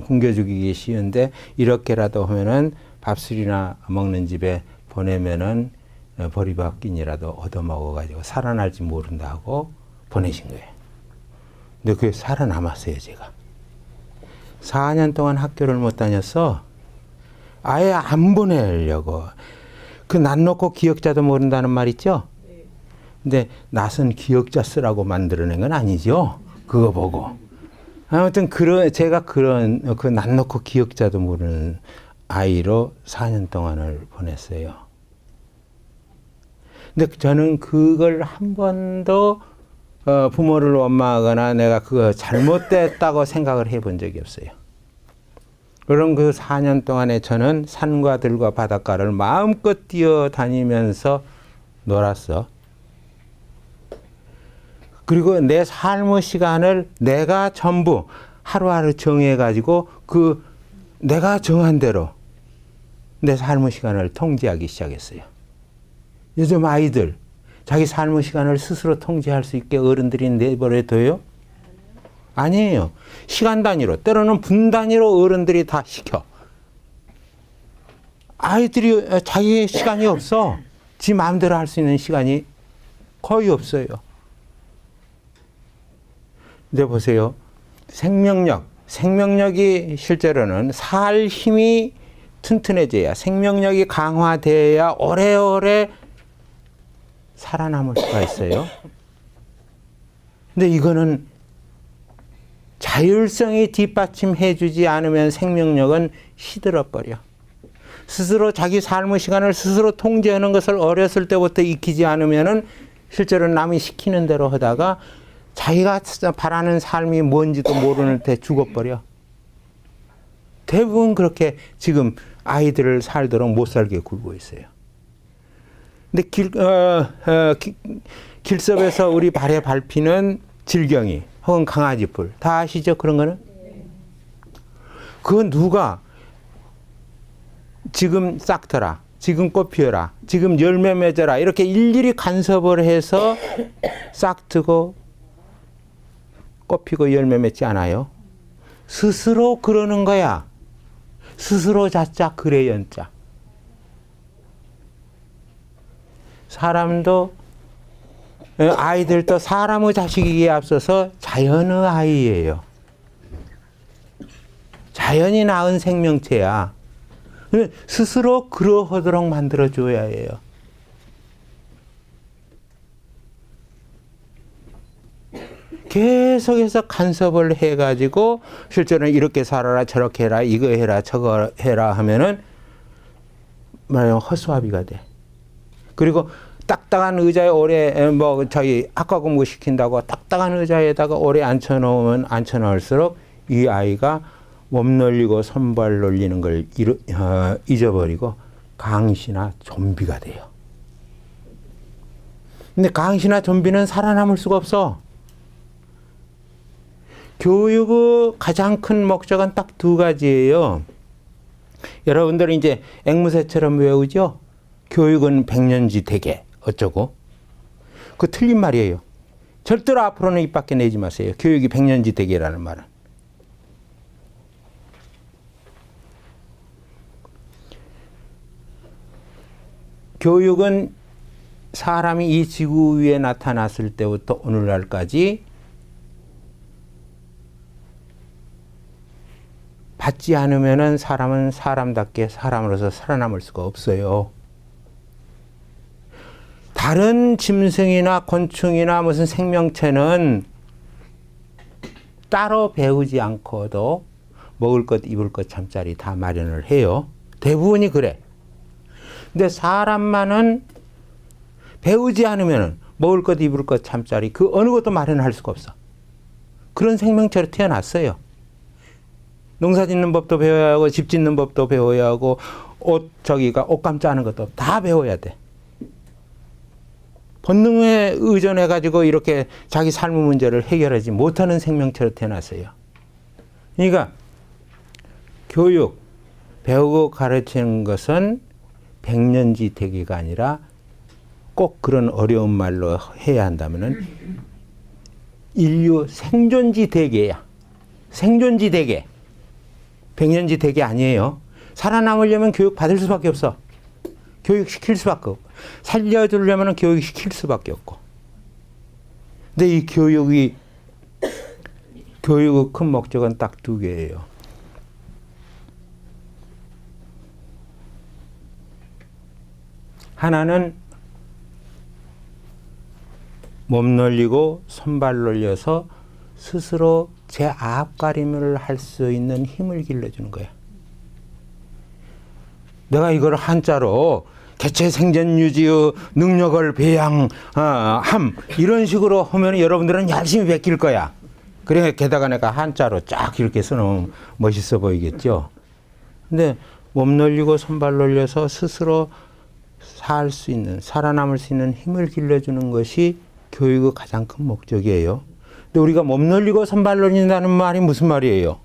굶겨 죽이기 쉬운데 이렇게라도 하면은 밥술이나 먹는 집에 보내면은 보리밥끼니라도 얻어먹어가지고 살아날지 모른다 하고 보내신 거예요. 근데 그게 살아남았어요, 제가. 4년 동안 학교를 못 다녔어. 아예 안 보내려고. 그 낯 놓고 기억자도 모른다는 말 있죠? 근데 낯은 기억자 쓰라고 만들어낸 건 아니죠. 그거 보고. 아무튼 제가 그런 그 낯 놓고 기억자도 모르는 아이로 4년 동안을 보냈어요. 근데 저는 그걸 한 번도 부모를 원망하거나 내가 그거 잘못됐다고 생각을 해본 적이 없어요. 그런 그 4년 동안에 저는 산과 들과 바닷가를 마음껏 뛰어다니면서 놀았어. 그리고 내 삶의 시간을 내가 전부 하루하루 정해가지고 그 내가 정한 대로 내 삶의 시간을 통제하기 시작했어요. 요즘 아이들 자기 삶의 시간을 스스로 통제할 수 있게 어른들이 내버려둬요? 아니에요. 시간 단위로, 때로는 분 단위로 어른들이 다 시켜. 아이들이 자기 시간이 없어. 지 마음대로 할 수 있는 시간이 거의 없어요. 근데 보세요. 생명력이 실제로는 살 힘이 튼튼해져야, 생명력이 강화돼야 오래오래 살아남을 수가 있어요. 근데 이거는 자율성이 뒷받침해주지 않으면 생명력은 시들어버려. 스스로 자기 삶의 시간을 스스로 통제하는 것을 어렸을 때부터 익히지 않으면은 실제로 남이 시키는 대로 하다가 자기가 바라는 삶이 뭔지도 모르는 데 죽어버려. 대부분 그렇게 지금 아이들을 살도록 못 살게 굴고 있어요. 근데 길섭에서 우리 발에 밟히는 질경이 혹은 강아지뿔 다 아시죠? 그런 거는? 그건 누가 지금 싹 트라, 지금 꽃 피어라, 지금 열매 맺어라 이렇게 일일이 간섭을 해서 싹 트고 꽃 피고 열매 맺지 않아요. 스스로 그러는 거야. 스스로 자자 그래 연자. 사람도 아이들도 사람의 자식이기에 앞서서 자연의 아이예요. 자연이 낳은 생명체야. 스스로 그러하도록 만들어줘야 해요. 계속해서 간섭을 해가지고 실제로는 이렇게 살아라 저렇게 해라 이거 해라 저거 해라 하면은 말하자면 허수아비가 돼. 그리고 딱딱한 의자에 오래 저희 학과 공부 시킨다고 딱딱한 의자에다가 오래 앉혀놓으면 앉혀놓을수록 이 아이가 몸 놀리고 손발 놀리는 걸 잊어버리고 강시나 좀비가 돼요. 근데 강시나 좀비는 살아남을 수가 없어. 교육의 가장 큰 목적은 딱 두 가지예요. 여러분들은 이제 앵무새처럼 외우죠? 교육은 백년지 대계 어쩌고. 그거 틀린 말이에요. 절대로 앞으로는 입 밖에 내지 마세요. 교육이 백년지 대계라는 말은. 교육은 사람이 이 지구 위에 나타났을 때부터 오늘날까지 받지 않으면은 사람은 사람답게 사람으로서 살아남을 수가 없어요. 다른 짐승이나 곤충이나 무슨 생명체는 따로 배우지 않고도 먹을 것, 입을 것, 잠자리 다 마련을 해요. 대부분이 그래. 근데 사람만은 배우지 않으면 먹을 것, 입을 것, 잠자리 그 어느 것도 마련할 수가 없어. 그런 생명체로 태어났어요. 농사 짓는 법도 배워야 하고 집 짓는 법도 배워야 하고 옷감 짜는 것도 다 배워야 돼. 본능에 의존해 가지고 이렇게 자기 삶의 문제를 해결하지 못하는 생명체로 태어났어요. 그러니까 교육, 배우고 가르치는 것은 백년지 대계가 아니라 꼭 그런 어려운 말로 해야 한다면은 인류 생존지 대계야. 생존지 대계. 백년지 대계 아니에요. 살아남으려면 교육 받을 수밖에 없어. 교육 시킬 수밖에 없고. 살려주려면 교육 시킬 수밖에 없고. 근데 이 교육의 큰 목적은 딱 두 개예요. 하나는 몸 놀리고 손발 놀려서 스스로 제 앞가림을 할 수 있는 힘을 길러주는 거야. 내가 이걸 한자로 개체 생존 유지의 능력을 배양함 이런 식으로 하면 여러분들은 열심히 베낄 거야. 그래 게다가 내가 한자로 쫙 이렇게 써놓으면 멋있어 보이겠죠. 근데 몸 놀리고 손발 놀려서 스스로 살 수 있는, 살아남을 수 있는 힘을 길러주는 것이 교육의 가장 큰 목적이에요. 근데 우리가 몸 놀리고 손발 놀린다는 말이 무슨 말이에요?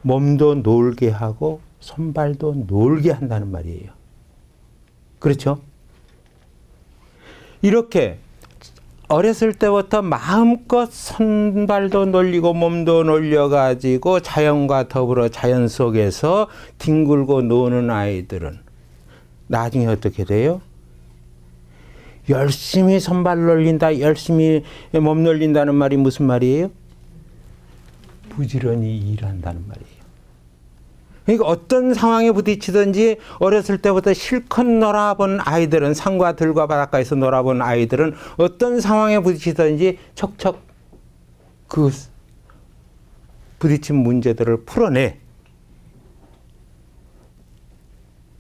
몸도 놀게 하고 손발도 놀게 한다는 말이에요. 그렇죠? 이렇게 어렸을 때부터 마음껏 손발도 놀리고 몸도 놀려가지고 자연과 더불어 자연 속에서 뒹굴고 노는 아이들은 나중에 어떻게 돼요? 열심히 손발 놀린다, 열심히 몸 놀린다는 말이 무슨 말이에요? 부지런히 일한다는 말이에요. 그러니까 어떤 상황에 부딪히든지 어렸을 때부터 실컷 놀아본 아이들은, 산과 들과 바닷가에서 놀아본 아이들은 어떤 상황에 부딪히든지 척척 그 부딪힌 문제들을 풀어내.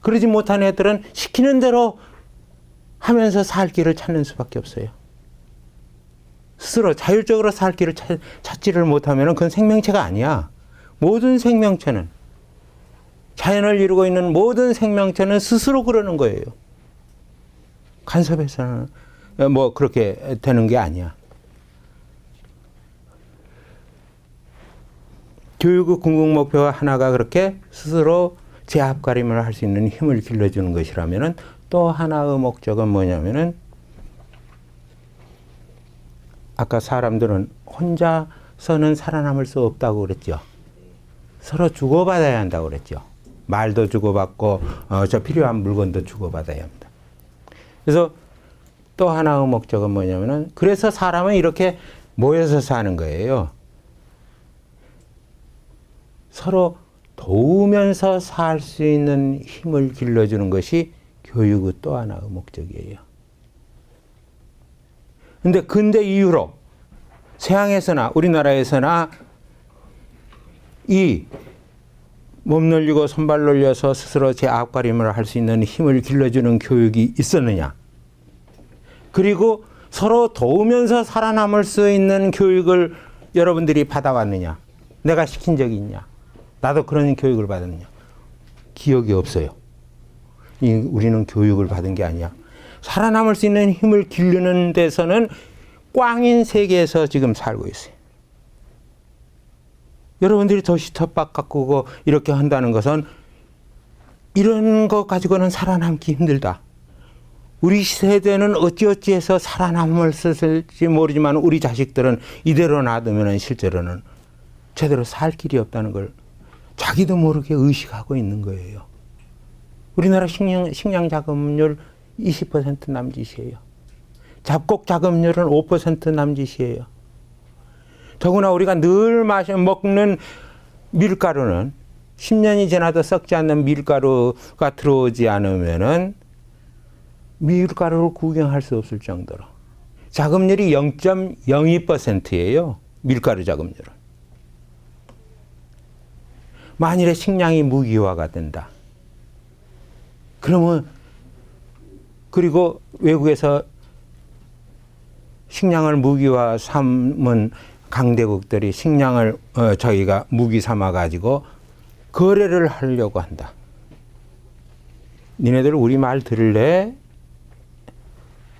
그러지 못한 애들은 시키는 대로 하면서 살 길을 찾는 수밖에 없어요. 스스로 자율적으로 살 길을 찾지를 못하면 그건 생명체가 아니야. 모든 생명체는, 자연을 이루고 있는 모든 생명체는 스스로 그러는 거예요. 간섭해서는 뭐 그렇게 되는 게 아니야. 교육의 궁극 목표가 하나가 그렇게 스스로 제 앞가림을 할 수 있는 힘을 길러주는 것이라면은, 또 하나의 목적은 뭐냐면은, 아까 사람들은 혼자서는 살아남을 수 없다고 그랬죠. 서로 주고받아야 한다고 그랬죠. 말도 주고받고 저 필요한 물건도 주고받아야 합니다. 그래서 또 하나의 목적은 뭐냐면은, 그래서 사람은 이렇게 모여서 사는 거예요. 서로 도우면서 살 수 있는 힘을 길러주는 것이 교육의 또 하나의 목적이에요. 근데 근대 이후로 서양에서나 우리나라에서나 이 몸 놀리고 손발 놀려서 스스로 제 앞가림을 할 수 있는 힘을 길러주는 교육이 있었느냐? 그리고 서로 도우면서 살아남을 수 있는 교육을 여러분들이 받아왔느냐? 내가 시킨 적이 있냐? 나도 그런 교육을 받았느냐? 기억이 없어요. 우리는 교육을 받은 게 아니야. 살아남을 수 있는 힘을 기르는 데서는 꽝인 세계에서 지금 살고 있어요. 여러분들이 도시텃밭 가꾸고 이렇게 한다는 것은 이런 거 가지고는 살아남기 힘들다. 우리 세대는 어찌어찌해서 살아남을 쓸지 모르지만 우리 자식들은 이대로 놔두면 실제로는 제대로 살 길이 없다는 걸 자기도 모르게 의식하고 있는 거예요. 우리나라 식량 자급률 20% 남짓이에요. 잡곡 자급률은 5% 남짓이에요. 더구나 우리가 늘 먹는 밀가루는 10년이 지나도 썩지 않는 밀가루가 들어오지 않으면은 밀가루를 구경할 수 없을 정도로 자급률이 0.02%예요. 밀가루 자급률은. 만일에 식량이 무기화가 된다. 그러면, 그리고 외국에서 식량을 무기화 삼은 강대국들이 식량을 저희가 무기 삼아 가지고 거래를 하려고 한다. 니네들 우리 말 들을래?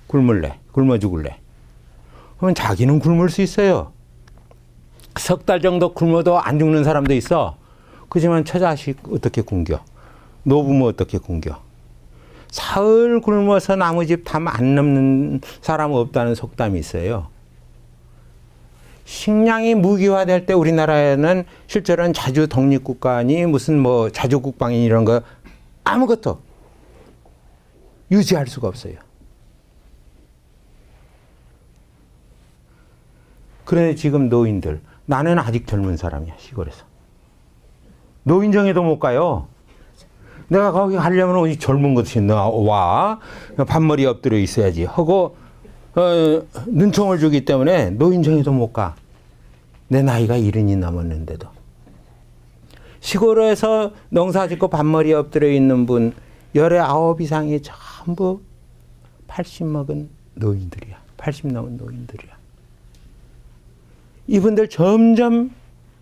굶을래? 굶어 죽을래? 그러면 자기는 굶을 수 있어요. 석 달 정도 굶어도 안 죽는 사람도 있어. 그렇지만 처자식 어떻게 굶겨? 노부모 어떻게 굶겨? 사흘 굶어서 나무집 담 안 넘는 사람은 없다는 속담이 있어요. 식량이 무기화될 때 우리나라에는 실제로는 자주 독립국가니 무슨 뭐 자주국방이 이런 거 아무것도 유지할 수가 없어요. 그런데 지금 노인들, 나는 아직 젊은 사람이야, 시골에서. 노인정에도 못 가요. 내가 거기 가려면 이 젊은 것이 와 반머리 엎드려 있어야지 하고 눈총을 주기 때문에 노인정에도 못 가. 내 나이가 70이 넘었는데도. 시골에서 농사 짓고 반머리 엎드려 있는 분 19 이상이 전부 80 먹은 노인들이야. 80 넘은 노인들이야. 이분들 점점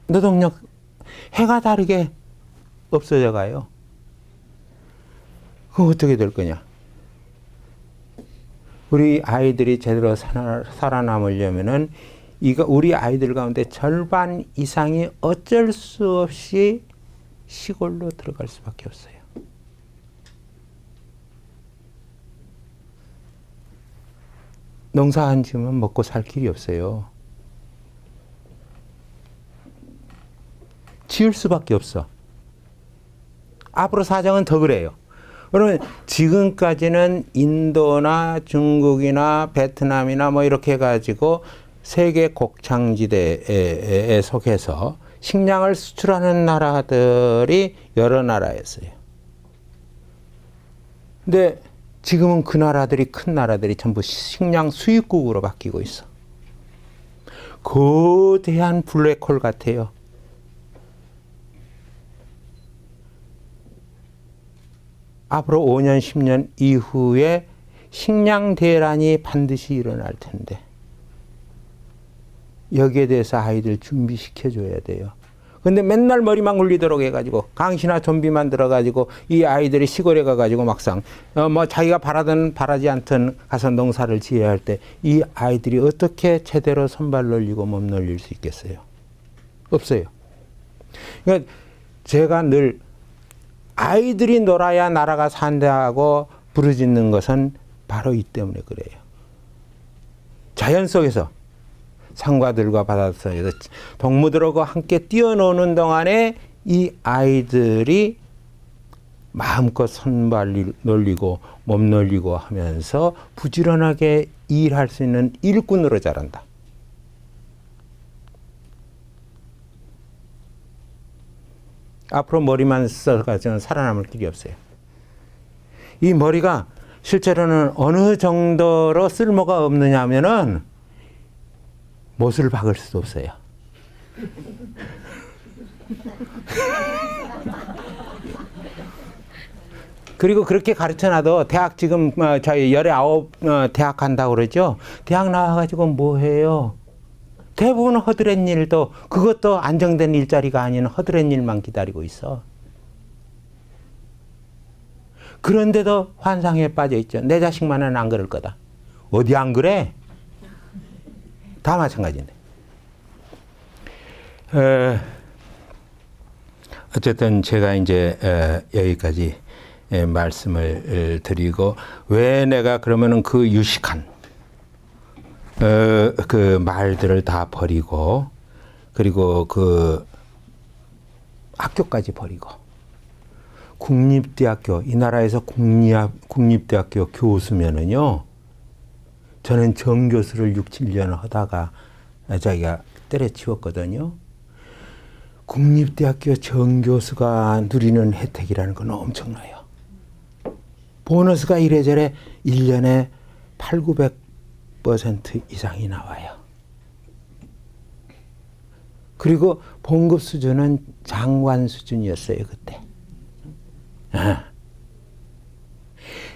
노동력 해가 다르게 없어져 가요. 그럼 어떻게 될 거냐? 우리 아이들이 제대로 살아남으려면은 우리 아이들 가운데 절반 이상이 어쩔 수 없이 시골로 들어갈 수밖에 없어요. 농사 안 지으면 먹고 살 길이 없어요. 지을 수밖에 없어. 앞으로 사정은 더 그래요. 그러면 지금까지는 인도나 중국이나 베트남이나 뭐 이렇게 해가지고 세계 곡창지대에 속해서 식량을 수출하는 나라들이 여러 나라였어요. 근데 지금은 그 나라들이, 큰 나라들이 전부 식량 수입국으로 바뀌고 있어. 거대한 블랙홀 같아요. 앞으로 5년, 10년 이후에 식량 대란이 반드시 일어날 텐데 여기에 대해서 아이들 준비시켜줘야 돼요. 근데 맨날 머리만 굴리도록 해가지고 강시나 좀비만 들어가지고 이 아이들이 시골에 가가지고 막상 뭐 자기가 바라지 않던 가서 농사를 지어야 할 때 이 아이들이 어떻게 제대로 손발 놀리고 몸 놀릴 수 있겠어요? 없어요. 그러니까 제가 늘 아이들이 놀아야 나라가 산다고 부르짖는 것은 바로 이 때문에 그래요. 자연 속에서 상과들과 바닷속에서 동무들하고 함께 뛰어노는 동안에 이 아이들이 마음껏 손발 놀리고 몸 놀리고 하면서 부지런하게 일할 수 있는 일꾼으로 자란다. 앞으로 머리만 써가지고는 살아남을 길이 없어요. 이 머리가 실제로는 어느 정도로 쓸모가 없느냐 하면은 못을 박을 수도 없어요. 그리고 그렇게 가르쳐놔도 대학 지금 저희 19 대학 간다고 그러죠. 대학 나와가지고 뭐 해요? 대부분 허드렛 일도 그것도 안정된 일자리가 아닌 허드렛 일만 기다리고 있어. 그런데도 환상에 빠져 있죠. 내 자식만은 안 그럴 거다. 어디 안 그래? 다 마찬가지인데. 어쨌든 제가 이제 여기까지 말씀을 드리고 왜 내가 그러면은 그 유식한 그 말들을 다 버리고 그리고 그 학교까지 버리고 국립대학교 이 나라에서 국립대학교 교수면은요 저는 정교수를 6, 7년 하다가 자기가 때려치웠거든요. 국립대학교 정교수가 누리는 혜택이라는 건 엄청나요. 보너스가 이래저래 1년에 8, 900% 이상이 나와요. 그리고 봉급 수준은 장관 수준이었어요, 그때.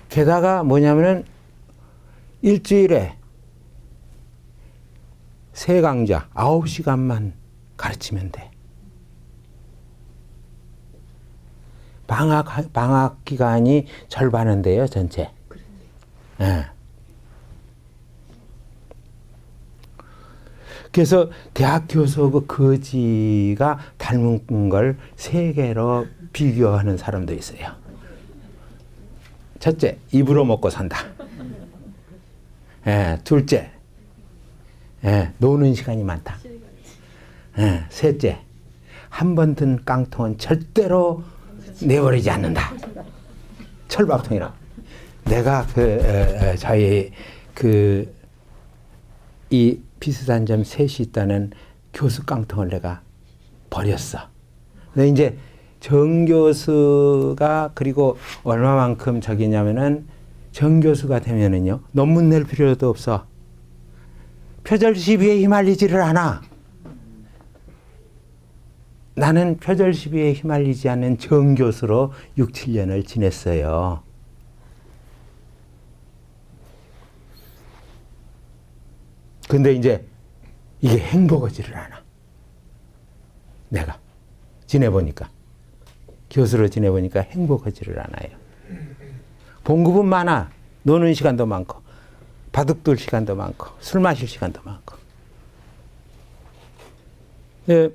게다가 뭐냐면은 일주일에 3강좌 9시간만 가르치면 돼. 방학 기간이 절반은 돼요, 전체. 네. 그래서 대학 교수하고 거지가 닮은 걸 세계로 비교하는 사람도 있어요. 첫째, 입으로 먹고 산다. 둘째, 노는 시간이 많다. 셋째, 한 번 든 깡통은 절대로 내버리지 않는다. 철밥통이라. 내가 저희 이 비슷한 점 셋이 있다는 교수 깡통을 내가 버렸어. 근데 이제 정교수가 그리고 얼마만큼 저기냐면은 정교수가 되면은요 논문 낼 필요도 없어. 표절 시비에 휘말리지를 않아. 나는 표절 시비에 휘말리지 않는 정교수로 6, 7년을 지냈어요. 근데 이제 이게 행복하지를 않아. 내가 지내보니까. 교수로 지내보니까 행복하지를 않아요. 봉급은 많아. 노는 시간도 많고 바둑둘 시간도 많고 술 마실 시간도 많고. 예.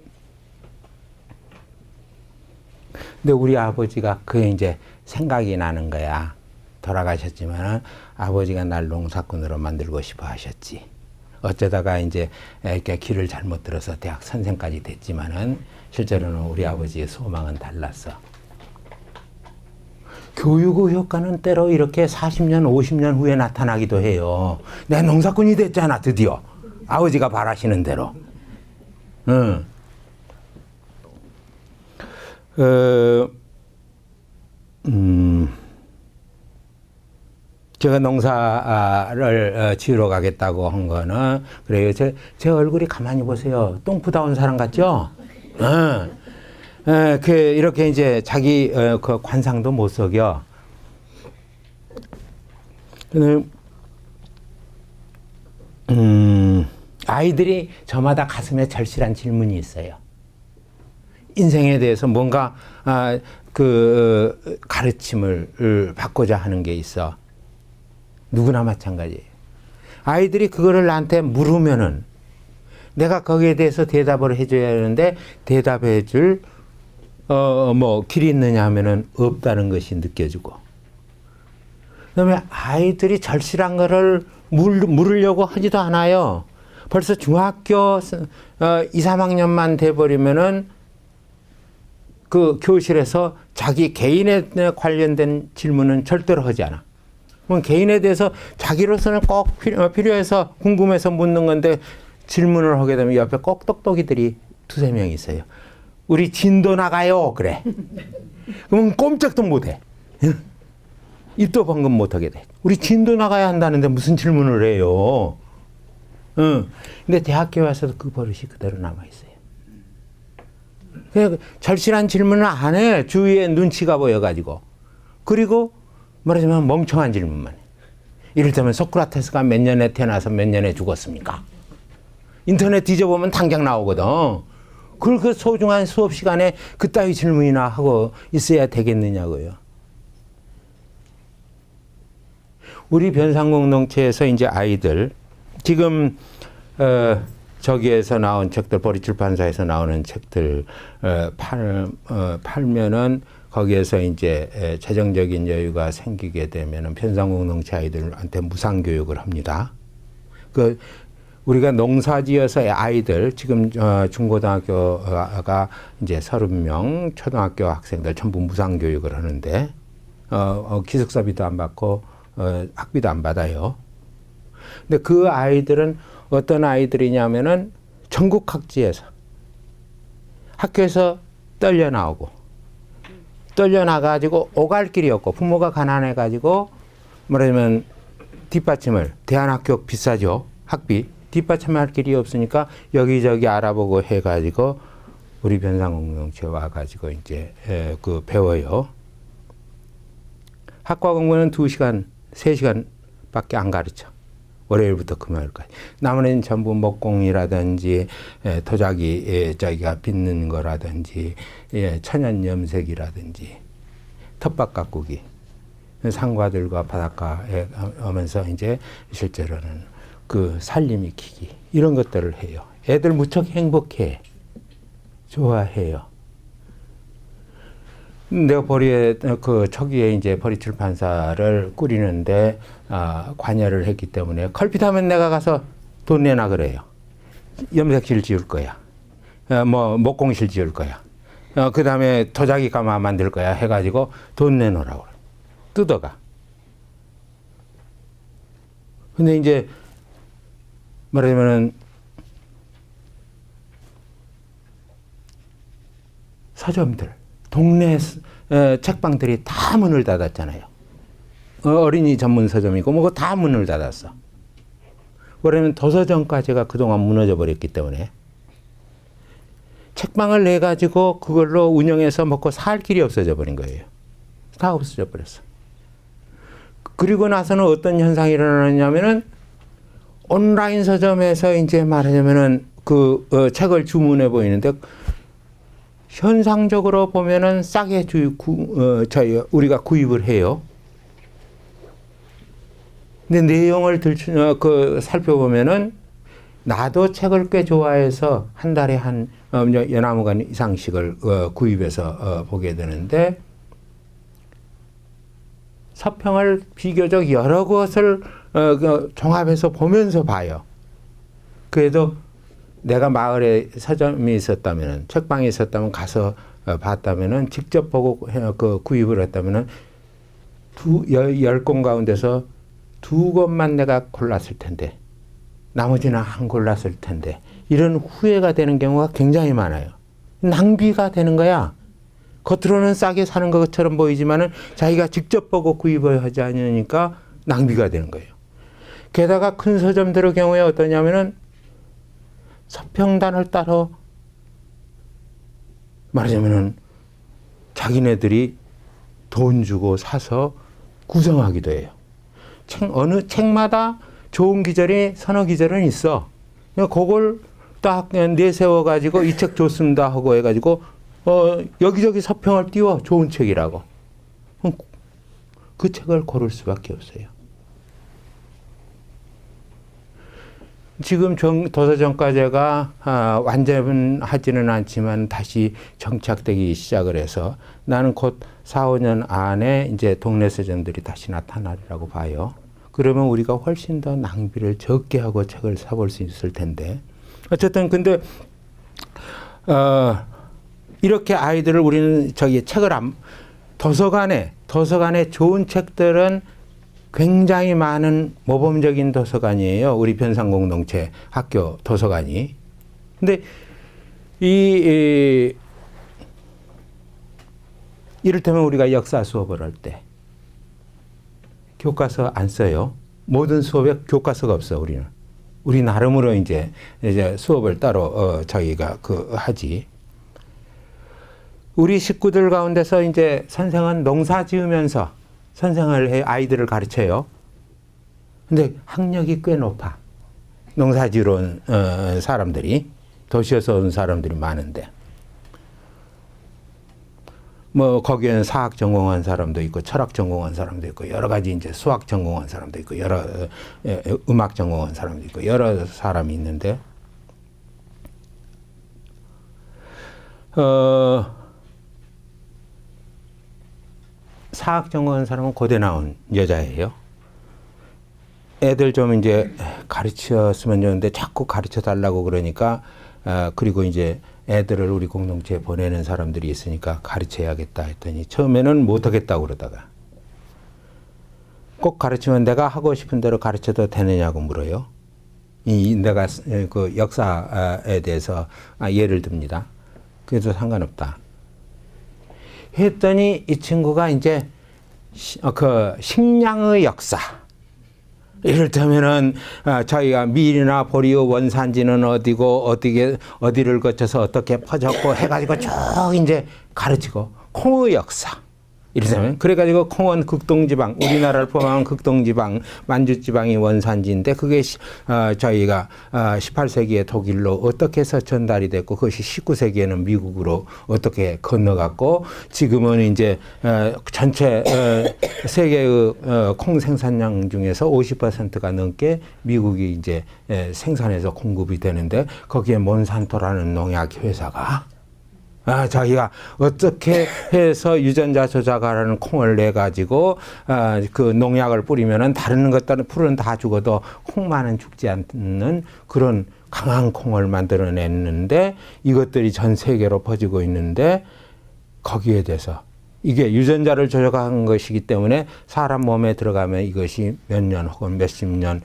근데 우리 아버지가 그게 이제 생각이 나는 거야. 돌아가셨지만 아버지가 날 농사꾼으로 만들고 싶어 하셨지. 어쩌다가 이제 이렇게 길을 잘못 들어서 대학 선생까지 됐지만은 실제로는 우리 아버지의 소망은 달랐어. 교육의 효과는 때로 이렇게 40년, 50년 후에 나타나기도 해요. 내가 농사꾼이 됐잖아, 드디어. 아버지가 바라시는 대로. 응. 제가 농사를 지으러 가겠다고 한 거는, 그래요. 제 얼굴이 가만히 보세요. 똥푸다 온 사람 같죠? 이렇게 이제 자기 그 관상도 못 속여. 아이들이 저마다 가슴에 절실한 질문이 있어요. 인생에 대해서 뭔가 그 가르침을 받고자 하는 게 있어. 누구나 마찬가지예요. 아이들이 그거를 나한테 물으면은 내가 거기에 대해서 대답을 해줘야 하는데 대답해 줄 길이 있느냐 하면은 없다는 것이 느껴지고. 그다음에 아이들이 절실한 거를 물으려고 하지도 않아요. 벌써 중학교 2, 3학년만 돼버리면은 그 교실에서 자기 개인에 관련된 질문은 절대로 하지 않아. 그럼 개인에 대해서 자기로서는 꼭 필요해서 궁금해서 묻는 건데 질문을 하게 되면 옆에 꼭 똑똑이들이 2, 3명 있어요. 우리 진도 나가요. 그래. 그러면 꼼짝도 못해. 입도 방금 못하게 돼. 우리 진도 나가야 한다는데 무슨 질문을 해요. 근데 대학교에 와서도 그 버릇이 그대로 남아있어요. 그냥 절실한 질문을 안 해. 주위에 눈치가 보여가지고. 그리고 말하자면 멍청한 질문만 해. 이를테면 소크라테스가 몇 년에 태어나서 몇 년에 죽었습니까? 인터넷 뒤져보면 당장 나오거든. 그걸 그 소중한 수업 시간에 그따위 질문이나 하고 있어야 되겠느냐고요. 우리 변상공동체에서 이제 아이들, 지금, 저기에서 나온 책들, 보리출판사에서 나오는 책들, 팔면은 거기에서 이제 재정적인 여유가 생기게 되면은 변상공동체 아이들한테 무상교육을 합니다. 우리가 농사지어서 아이들, 지금 중고등학교가 이제 30명, 초등학교 학생들 전부 무상교육을 하는데, 기숙사비도 안 받고, 학비도 안 받아요. 근데 그 아이들은 어떤 아이들이냐면은 전국 각지에서 학교에서 떨려 나오고, 떨려 나가지고 오갈 길이 없고, 부모가 가난해가지고, 말하자면 뒷받침을, 대안학교 비싸죠, 학비. 뒷받침할 길이 없으니까 여기저기 알아보고 해가지고 우리 변상공동체 와가지고 이제 배워요. 학과 공부는 2시간, 3시간밖에 안 가르쳐. 월요일부터 금요일까지. 나머지는 전부 목공이라든지 도자기 저기가 빚는 거라든지 천연 염색이라든지 텃밭 가꾸기, 산과들과 바닷가에 오면서 이제 실제로는 그 살림 익히기 이런 것들을 해요. 애들 무척 행복해. 좋아해요. 내가 초기에 이제 보리출판사를 꾸리는데, 관여를 했기 때문에, 컬핏하면 내가 가서 돈 내놔 그래요. 염색실 지을 거야. 목공실 지을 거야. 그 다음에 도자기 가마 만들 거야. 해가지고 돈 내놓으라고 그래. 뜯어가. 근데 이제, 말하자면은, 서점들, 동네 책방들이 다 문을 닫았잖아요. 어린이 전문 서점이고 뭐고 다 문을 닫았어. 왜냐면 도서점까지가 그동안 무너져 버렸기 때문에 책방을 내 가지고 그걸로 운영해서 먹고 살 길이 없어져 버린 거예요. 다 없어져 버렸어. 그리고 나서는 어떤 현상이 일어나냐면은 온라인 서점에서 이제 말하자면은 책을 주문해 보이는데 현상적으로 보면은 싸게 우리가 구입을 해요. 근데 내용을 살펴보면은 나도 책을 꽤 좋아해서 한 달에 한 연화무관 이상씩을 구입해서 보게 되는데 서평을 비교적 여러 것을 종합해서 보면서 봐요. 그래도 내가 마을에 서점이 있었다면은, 책방이 있었다면 가서 봤다면은, 직접 보고 구입을 했다면은 열 권 가운데서 2권만 내가 골랐을 텐데 나머지는 안 골랐을 텐데 이런 후회가 되는 경우가 굉장히 많아요. 낭비가 되는 거야. 겉으로는 싸게 사는 것처럼 보이지만은 자기가 직접 보고 구입을 하지 않으니까 낭비가 되는 거예요. 게다가 큰 서점들의 경우에 어떠냐면은 서평단을 따로 말하자면은 자기네들이 돈 주고 사서 구성하기도 해요. 어느 책마다 좋은 기절이 서너 기절은 있어. 그걸 딱 내세워가지고 이 책 좋습니다 하고 해가지고 여기저기 서평을 띄워 좋은 책이라고. 그 책을 고를 수밖에 없어요. 지금 도서정가제가 완전하지는 않지만 다시 정착되기 시작을 해서 나는 곧 4, 5년 안에 이제 동네 서점들이 다시 나타나리라고 봐요. 그러면 우리가 훨씬 더 낭비를 적게 하고 책을 사볼 수 있을 텐데. 어쨌든 근데 이렇게 아이들을 우리는 책을 도서관에 좋은 책들은 굉장히 많은 모범적인 도서관이에요. 우리 변산공동체 학교 도서관이. 근데 이를테면 우리가 역사 수업을 할 때 교과서 안 써요. 모든 수업에 교과서가 없어, 우리는. 우리 나름으로 이제 수업을 따로 저희가 하지. 우리 식구들 가운데서 이제 선생은 농사 지으면서 선생을 해 아이들을 가르쳐요. 근데 학력이 꽤 높아. 농사 지으러 온 사람들이, 도시에서 온 사람들이 많은데. 뭐 거기에는 사학 전공한 사람도 있고 철학 전공한 사람도 있고 여러 가지 이제 수학 전공한 사람도 있고 여러 음악 전공한 사람도 있고 여러 사람이 있는데 사학 전공한 사람은 고대 나온 여자예요. 애들 좀 이제 가르쳤으면 좋은데 자꾸 가르쳐 달라고 그러니까 그리고 이제 애들을 우리 공동체에 보내는 사람들이 있으니까 가르쳐야겠다 했더니 처음에는 못하겠다고 그러다가 꼭 가르치면 내가 하고 싶은 대로 가르쳐도 되느냐고 물어요. 내가 그 역사에 대해서 예를 듭니다. 그래도 상관없다. 했더니 이 친구가 이제 그 식량의 역사. 이를테면은 저희가 밀이나 보리의 원산지는 어디고 어디를 거쳐서 어떻게 퍼졌고 해가지고 쭉 이제 가르치고 콩의 역사. 이를테면 그래가지고 콩은 극동지방, 우리나라를 포함한 극동지방, 만주지방이 원산지인데 그게 저희가 18세기에 독일로 어떻게 해서 전달이 됐고 그것이 19세기에는 미국으로 어떻게 건너갔고 지금은 이제 전체 세계의 콩 생산량 중에서 50%가 넘게 미국이 이제 생산해서 공급이 되는데 거기에 몬산토라는 농약 회사가 자기가 어떻게 해서 유전자 조작하라는 콩을 내 가지고 그 농약을 뿌리면은 다른 것들은 풀은 다 죽어도 콩만은 죽지 않는 그런 강한 콩을 만들어냈는데 이것들이 전 세계로 퍼지고 있는데 거기에 대해서 이게 유전자를 조작한 것이기 때문에 사람 몸에 들어가면 이것이 몇 년 혹은 몇십 년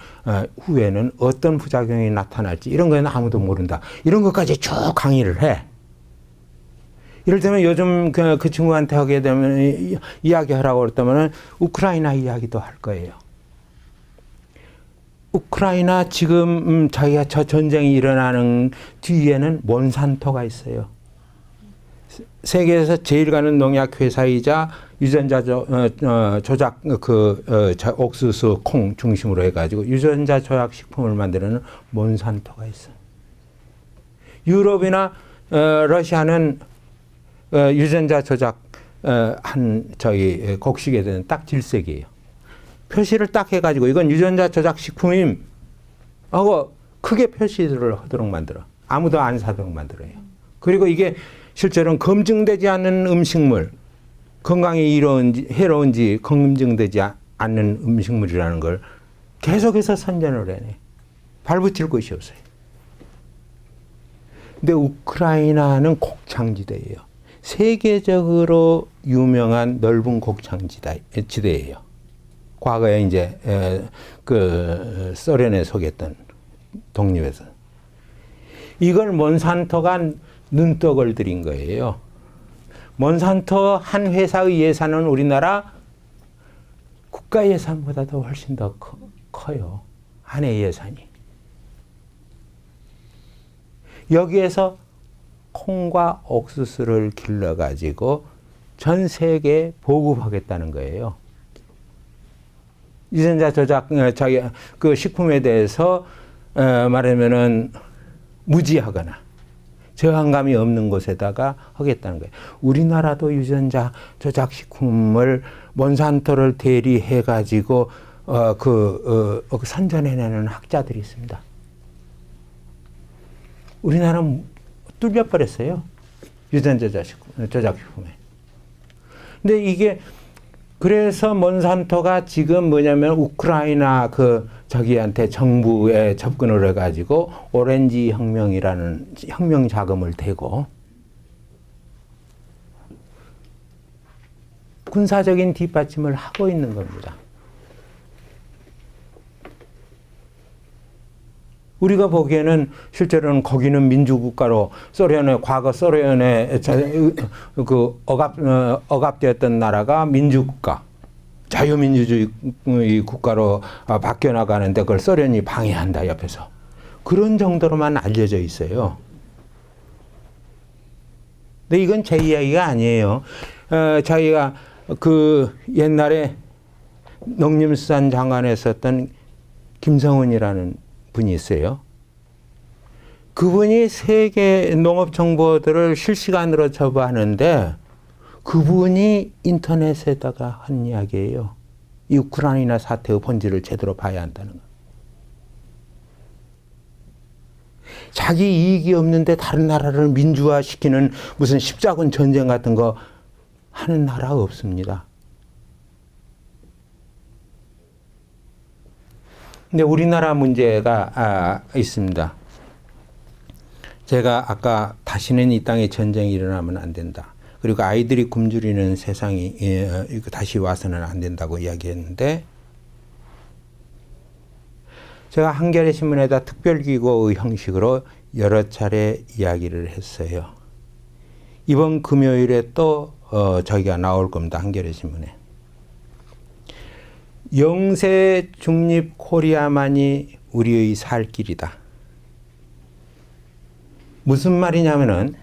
후에는 어떤 부작용이 나타날지 이런 거는 아무도 모른다. 이런 것까지 쭉 강의를 해. 이를테면 요즘 그 친구한테 하게 되면 이야기하라고 그랬다면 우크라이나 이야기도 할 거예요. 우크라이나 지금 자기가 저 전쟁이 일어나는 뒤에는 몬산토가 있어요. 세계에서 제일 가는 농약 회사이자 유전자 조작 옥수수 콩 중심으로 해가지고 유전자 조작 식품을 만드는 몬산토가 있어. 유럽이나 러시아는 유전자 조작 한 저희 곡식에 대한 딱 질색이에요. 표시를 딱 해가지고 이건 유전자 조작 식품임 하고 크게 표시를 하도록 만들어. 아무도 안 사도록 만들어요. 그리고 이게 실제로는 검증되지 않는 음식물, 건강에 해로운지 검증되지 않는 음식물이라는 걸 계속해서 선전을 해내. 발붙일 곳이 없어요. 근데 우크라이나는 곡창지대예요. 세계적으로 유명한 넓은 곡창지대예요. 과거에 이제 그 소련에 속했던 독립에서 이걸 몬산토가 눈독을 들인 거예요. 몬산토 한 회사의 예산은 우리나라 국가 예산보다도 훨씬 더 커요. 한 해 예산이. 여기에서 콩과 옥수수를 길러가지고 전 세계에 보급하겠다는 거예요. 유전자 조작, 자기 그 식품에 대해서 말하면은 무지하거나 저항감이 없는 곳에다가 하겠다는 거예요. 우리나라도 유전자 조작 식품을 몬산토를 대리해가지고 선전해내는 학자들이 있습니다. 우리나라는 뚫려버렸어요. 유전자 조작 식품에. 근데 이게 그래서 몬산토가 지금 뭐냐면 우크라이나 저기한테 정부에 접근을 해가지고 오렌지 혁명이라는 혁명 자금을 대고 군사적인 뒷받침을 하고 있는 겁니다. 우리가 보기에는 실제로는 거기는 민주국가로 과거 소련에 억압되었던 나라가 민주국가, 자유민주주의 국가로 바뀌어나가는데 그걸 소련이 방해한다 옆에서. 그런 정도로만 알려져 있어요. 근데 이건 제 이야기가 아니에요. 자기가 그 옛날에 농림수산 장관에 있었던 김성은이라는 분이 있어요. 그분이 세계 농업 정보들을 실시간으로 접하는데 그분이 인터넷에다가 한 이야기예요. 이 우크라이나 사태의 본질을 제대로 봐야 한다는 거. 자기 이익이 없는데 다른 나라를 민주화시키는 무슨 십자군 전쟁 같은 거 하는 나라가 없습니다. 근데 우리나라 문제가 있습니다. 제가 아까 다시는 이 땅에 전쟁이 일어나면 안 된다. 그리고 아이들이 굶주리는 세상이 다시 와서는 안 된다고 이야기했는데 제가 한겨레 신문에다 특별기고의 형식으로 여러 차례 이야기를 했어요. 이번 금요일에 또 저기가 나올 겁니다. 한겨레 신문에. 영세 중립 코리아만이 우리의 살 길이다. 무슨 말이냐면은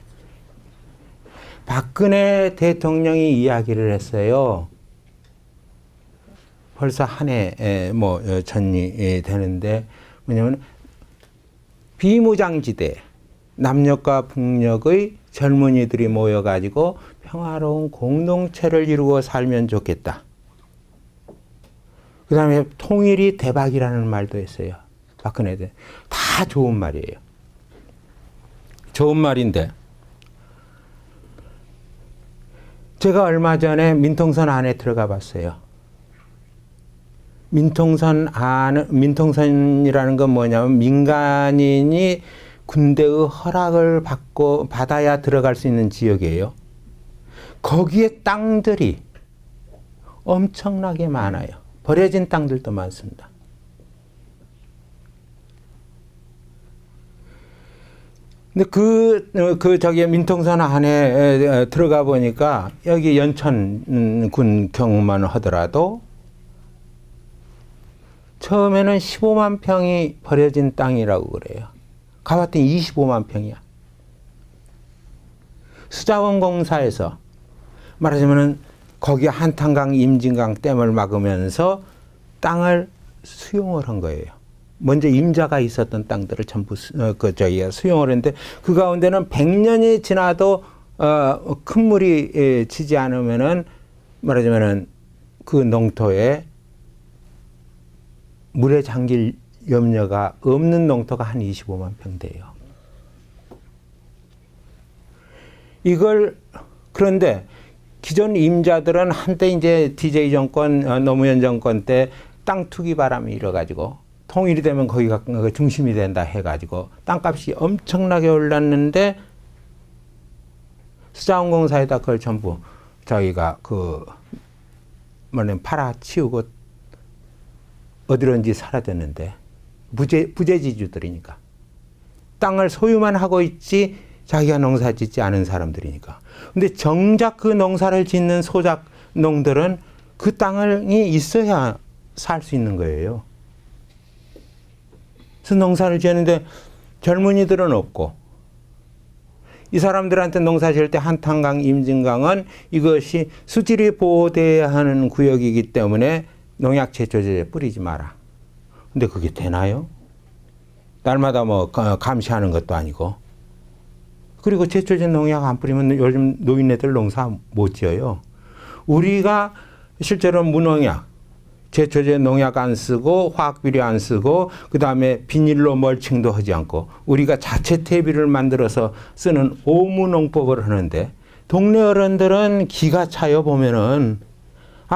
박근혜 대통령이 이야기를 했어요. 벌써 한 해 전이 되는데 뭐냐면 비무장지대 남녘과 북녘의 젊은이들이 모여가지고 평화로운 공동체를 이루고 살면 좋겠다. 그 다음에 통일이 대박이라는 말도 했어요. 박근혜 대. 다 좋은 말이에요. 좋은 말인데 제가 얼마 전에 민통선 안에 들어가 봤어요. 민통선이라는 건 뭐냐면 민간인이 군대의 허락을 받아야 들어갈 수 있는 지역이에요. 거기에 땅들이 엄청나게 많아요. 버려진 땅들도 많습니다. 근데 저기 민통선 안에 들어가 보니까 여기 연천군 경우만 하더라도 처음에는 15만 평이 버려진 땅이라고 그래요. 가봤더니 25만 평이야. 수자원공사에서 말하자면은 거기 한탄강 임진강 댐을 막으면서 땅을 수용을 한 거예요. 먼저 임자가 있었던 땅들을 전부 수용을 했는데 그 가운데는 100년이 지나도 큰 물이 치지 않으면은 말하자면은 그 농토에 물에 잠길 염려가 없는 농토가 한 25만 평 돼요. 그런데 기존 임자들은 한때 이제 DJ 정권, 노무현 정권 때 땅 투기 바람이 일어가지고 통일이 되면 거기가 중심이 된다 해가지고 땅값이 엄청나게 올랐는데 수자원공사에다 그걸 전부 저희가 팔아치우고 어디론지 사라졌는데 부재지주들이니까 땅을 소유만 하고 있지 자기가 농사 짓지 않은 사람들이니까. 근데 정작 그 농사를 짓는 소작농들은 그 땅이 있어야 살 수 있는 거예요. 그래서 농사를 지었는데 젊은이들은 없고, 이 사람들한테 농사 지을 때 한탄강, 임진강은 이것이 수질이 보호돼야 하는 구역이기 때문에 농약 제초제 뿌리지 마라. 근데 그게 되나요? 날마다 뭐 감시하는 것도 아니고. 그리고 제초제 농약 안 뿌리면 요즘 노인네들 농사 못 지어요. 우리가 실제로 무농약, 제초제 농약 안 쓰고 화학비료 안 쓰고 그다음에 비닐로 멀칭도 하지 않고 우리가 자체 퇴비를 만들어서 쓰는 오무농법을 하는데 동네 어른들은 기가 차요. 보면은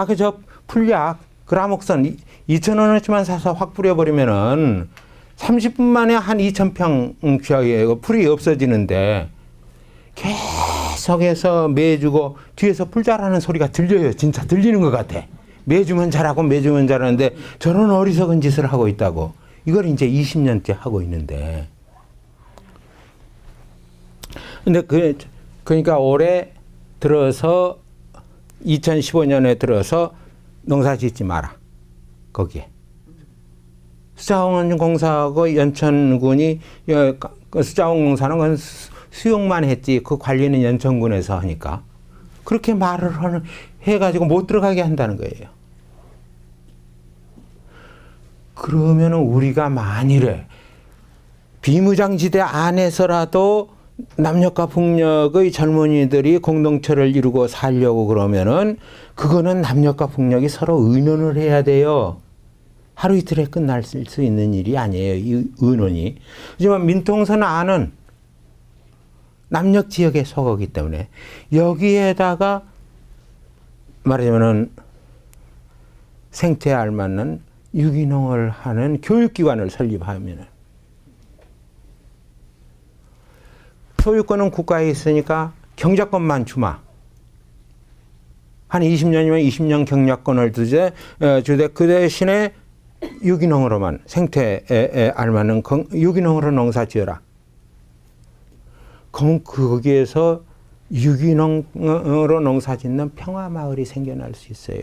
그저 풀약 그라목선 2,000원어치만 사서 확 뿌려버리면은 30분 만에 한 2,000평 풀이 없어지는데 계속해서 매주고 뒤에서 풀 자라는 소리가 들려요. 진짜 들리는 것 같아. 매주면 잘하고 매주면 잘하는데 저런 어리석은 짓을 하고 있다고. 이걸 이제 20년째 하고 있는데. 근데 그러니까 올해 들어서 2015년에 들어서 농사 짓지 마라. 거기에. 수자원공사하고 연천군이 수자원공사는 건 수용만 했지 그 관리는 연천군에서 하니까 그렇게 말을 해가지고 못 들어가게 한다는 거예요. 그러면은 우리가 만일에 비무장지대 안에서라도 남녘과 북녘의 젊은이들이 공동체를 이루고 살려고 그러면은 그거는 남녘과 북녘이 서로 의논을 해야 돼요. 하루 이틀에 끝날 수 있는 일이 아니에요. 이 의논이. 하지만 민통선 안은 남녘 지역에 속하기 때문에 여기에다가 말하자면은 생태에 알맞는 유기농을 하는 교육기관을 설립하면은 소유권은 국가에 있으니까 경작권만 주마. 한 20년이면 20년 경작권을 주되 그 대신에 유기농으로만 생태에 알맞는 유기농으로 농사 지어라. 그럼 거기에서 유기농으로 농사 짓는 평화마을이 생겨날 수 있어요.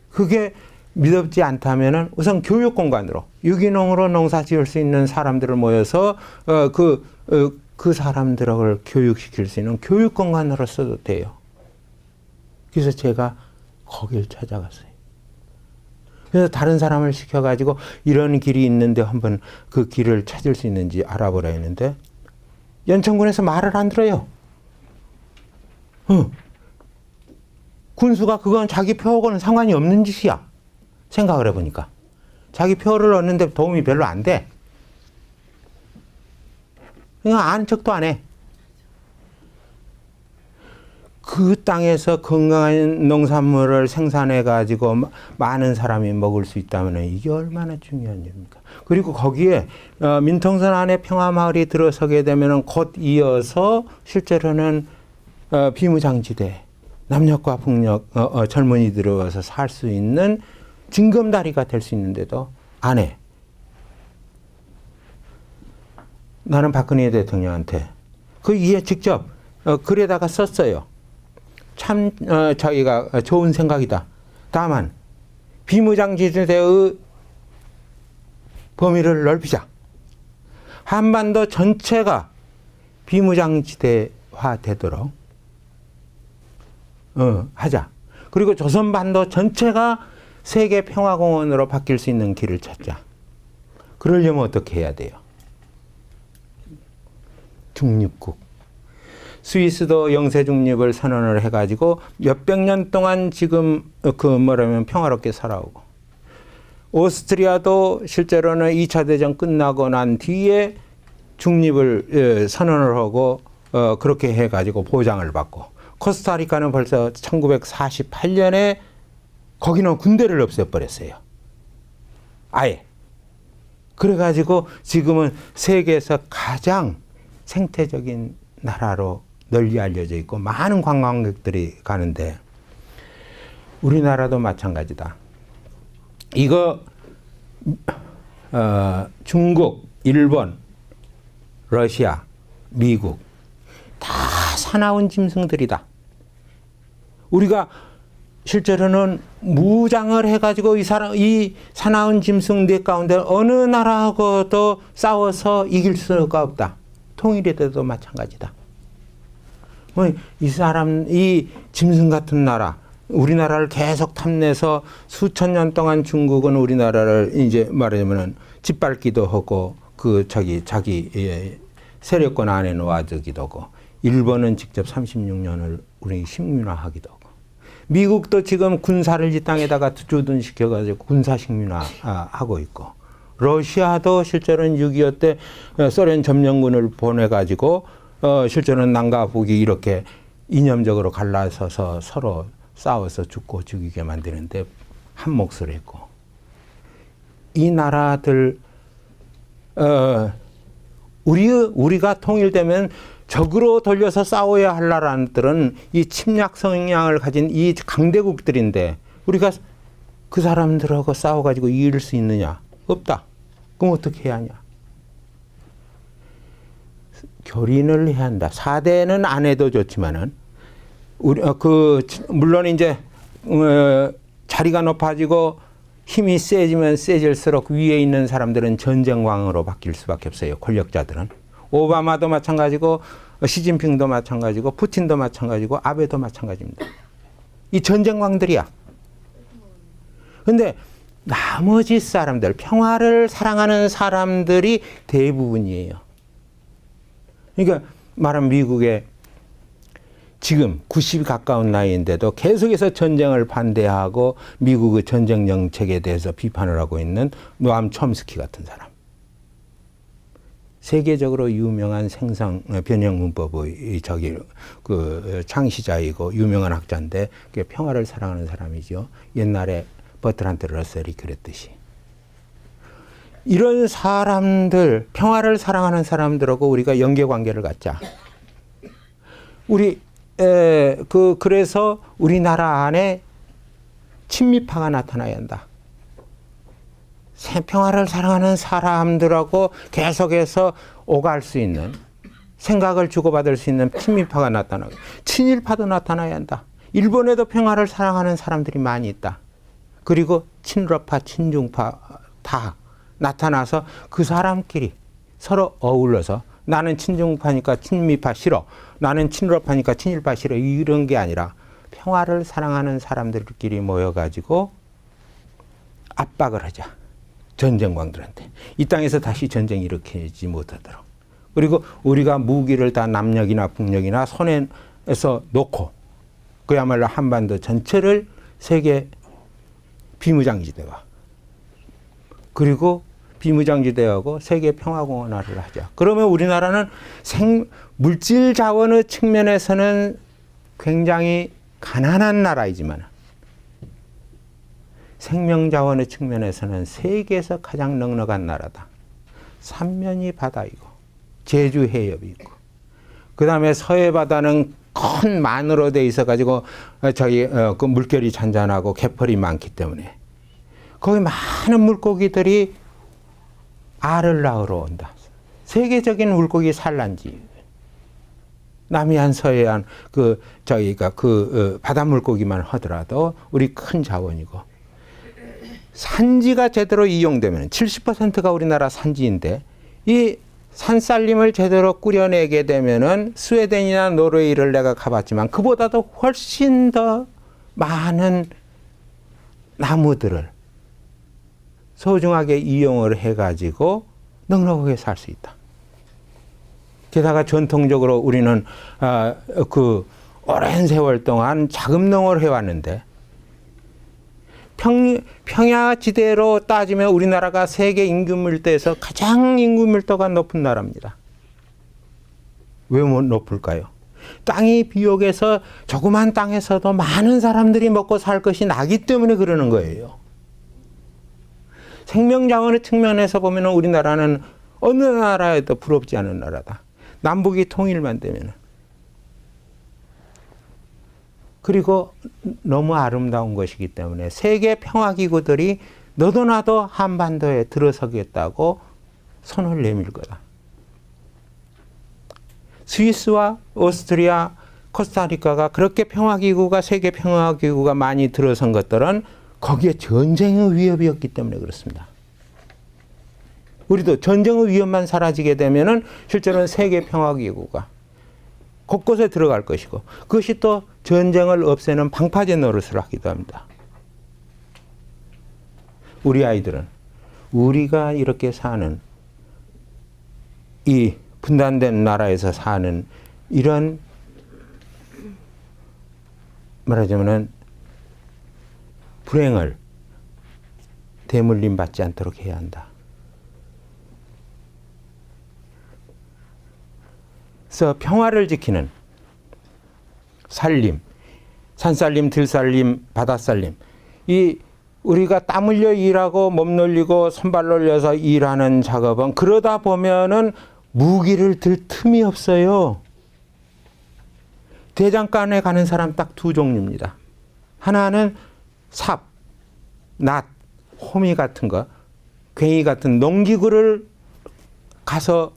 그게 믿었지 않다면은 우선 교육공간으로 유기농으로 농사 지을 수 있는 사람들을 모여서 그 사람들을 교육시킬 수 있는 교육공간으로 써도 돼요. 그래서 제가 거길 찾아갔어요. 그래서 다른 사람을 시켜가지고 이런 길이 있는데 한번 그 길을 찾을 수 있는지 알아보라 했는데 연천군에서 말을 안 들어요. 군수가 그건 자기 표하고는 상관이 없는 짓이야. 생각을 해보니까. 자기 표를 얻는데 도움이 별로 안 돼. 그냥 아는 척도 안 해. 그 땅에서 건강한 농산물을 생산해가지고 많은 사람이 먹을 수 있다면 이게 얼마나 중요한 일입니까? 그리고 거기에 민통선 안에 평화마을이 들어서게 되면 곧 이어서 실제로는 비무장지대, 남녘과 북녘 젊은이들이 와서 살 수 있는 징검다리가 될 수 있는데도 안 해. 나는 박근혜 대통령한테 그 이에 직접 글에다가 썼어요. 참 자기가 좋은 생각이다. 다만 비무장지대의 범위를 넓히자. 한반도 전체가 비무장지대화 되도록 하자. 그리고 조선반도 전체가 세계 평화공원으로 바뀔 수 있는 길을 찾자. 그러려면 어떻게 해야 돼요? 중립국. 스위스도 영세 중립을 선언을 해가지고 몇백 년 동안 지금 평화롭게 살아오고, 오스트리아도 실제로는 2차 대전 끝나고 난 뒤에 중립을 선언을 하고 그렇게 해가지고 보장을 받고, 코스타리카는 벌써 1948년에 거기는 군대를 없애버렸어요. 아예. 그래가지고 지금은 세계에서 가장 생태적인 나라로 널리 알려져 있고 많은 관광객들이 가는데 우리나라도 마찬가지다. 이거 중국, 일본, 러시아, 미국 다 사나운 짐승들이다. 우리가 실제로는 무장을 해가지고 이 사나운 짐승들 가운데 어느 나라하고도 싸워서 이길 수가 없다. 통일이 돼도 마찬가지다. 이 짐승 같은 나라, 우리나라를 계속 탐내서 수천 년 동안 중국은 우리나라를 이제 말하자면은 짓밟기도 하고 자기 세력권 안에 놓아두기도 하고, 일본은 직접 36년을 우리 식민화하기도 하고, 미국도 지금 군사를 이 땅에다가 주둔시켜가지고 군사 식민화하고 있고, 러시아도 실제로는 6.25 때 소련 점령군을 보내가지고 실제로는 남과 북이 이렇게 이념적으로 갈라서서 서로 싸워서 죽고 죽이게 만드는데 한 몫을 했고, 이 나라들 우리가 통일되면 적으로 돌려서 싸워야 할 나라들은 이 침략 성향을 가진 이 강대국들인데 우리가 그 사람들하고 싸워가지고 이길 수 있느냐? 없다. 그럼 어떻게 해야 하냐? 교린을 해야 한다. 4대는 안 해도 좋지만은 물론 이제 자리가 높아지고 힘이 세지면 세질수록 위에 있는 사람들은 전쟁왕으로 바뀔 수밖에 없어요. 권력자들은. 오바마도 마찬가지고 시진핑도 마찬가지고 푸틴도 마찬가지고 아베도 마찬가지입니다. 이 전쟁왕들이야. 근데 나머지 사람들, 평화를 사랑하는 사람들이 대부분이에요. 그러니까 말하면 미국의 지금 90이 가까운 나이인데도 계속해서 전쟁을 반대하고 미국의 전쟁 정책에 대해서 비판을 하고 있는 노암 촘스키 같은 사람. 세계적으로 유명한 생성 변형 문법의 창시자이고 유명한 학자인데 그게 평화를 사랑하는 사람이죠. 옛날에 버트란트 러셀이 그랬듯이. 이런 사람들, 평화를 사랑하는 사람들하고 우리가 연계관계를 갖자. 그래서 우리나라 안에 친미파가 나타나야 한다. 평화를 사랑하는 사람들하고 계속해서 오갈 수 있는, 생각을 주고받을 수 있는 친미파가 나타나고, 친일파도 나타나야 한다. 일본에도 평화를 사랑하는 사람들이 많이 있다. 그리고 친러파, 친중파 다 나타나서 그 사람끼리 서로 어울러서 나는 친중파니까 친미파 싫어. 나는 친러파니까 친일파 싫어. 이런 게 아니라 평화를 사랑하는 사람들끼리 모여가지고 압박을 하자. 전쟁광들한테. 이 땅에서 다시 전쟁 일으키지 못하도록. 그리고 우리가 무기를 다 남녘이나 북녘이나 손에서 놓고 그야말로 한반도 전체를 세계 비무장지대화. 그리고 비무장지대하고 세계 평화공헌화를 하자. 그러면 우리나라는 물질 자원의 측면에서는 굉장히 가난한 나라이지만 생명 자원의 측면에서는 세계에서 가장 넉넉한 나라다. 삼면이 바다이고 제주 해협이 있고 그 다음에 서해 바다는 큰 만으로 돼 있어 가지고 그 물결이 잔잔하고 개펄이 많기 때문에 거기 많은 물고기들이 알을 낳으러 온다. 세계적인 물고기 산란지. 남해안, 서해안 바다 물고기만 하더라도 우리 큰 자원이고 산지가 제대로 이용되면 70%가 우리나라 산지인데 이 산살림을 제대로 꾸려내게 되면은 스웨덴이나 노르웨이를 내가 가봤지만 그보다도 훨씬 더 많은 나무들을 소중하게 이용을 해가지고 넉넉하게 살 수 있다. 게다가 전통적으로 우리는 오랜 세월 동안 자급농을 해왔는데 평야지대로 따지면 우리나라가 세계 인구 밀도에서 가장 인구 밀도가 높은 나라입니다. 왜 높을까요? 땅이 비옥해서 조그만 땅에서도 많은 사람들이 먹고 살 것이 나기 때문에 그러는 거예요. 생명자원의 측면에서 보면 우리나라는 어느 나라에도 부럽지 않은 나라다. 남북이 통일만 되면 그리고 너무 아름다운 것이기 때문에 세계 평화기구들이 너도 나도 한반도에 들어서겠다고 손을 내밀 거다. 스위스와 오스트리아, 코스타리카가 그렇게 평화기구가 세계 평화기구가 많이 들어선 것들은 거기에 전쟁의 위협이었기 때문에 그렇습니다. 우리도 전쟁의 위협만 사라지게 되면은 실제로는 세계 평화기구가 곳곳에 들어갈 것이고 그것이 또 전쟁을 없애는 방파제 노릇을 하기도 합니다. 우리 아이들은 우리가 이렇게 사는 이 분단된 나라에서 사는 이런 말하자면은 불행을 대물림 받지 않도록 해야 한다. 그래서 평화를 지키는 살림, 산살림, 들살림, 바닷살림. 이 우리가 땀 흘려 일하고 몸 놀리고 손발 놀려서 일하는 작업은 그러다 보면은 무기를 들 틈이 없어요. 대장간에 가는 사람 딱 두 종류입니다. 하나는 삽, 낫, 호미 같은 거, 괭이 같은 농기구를 가서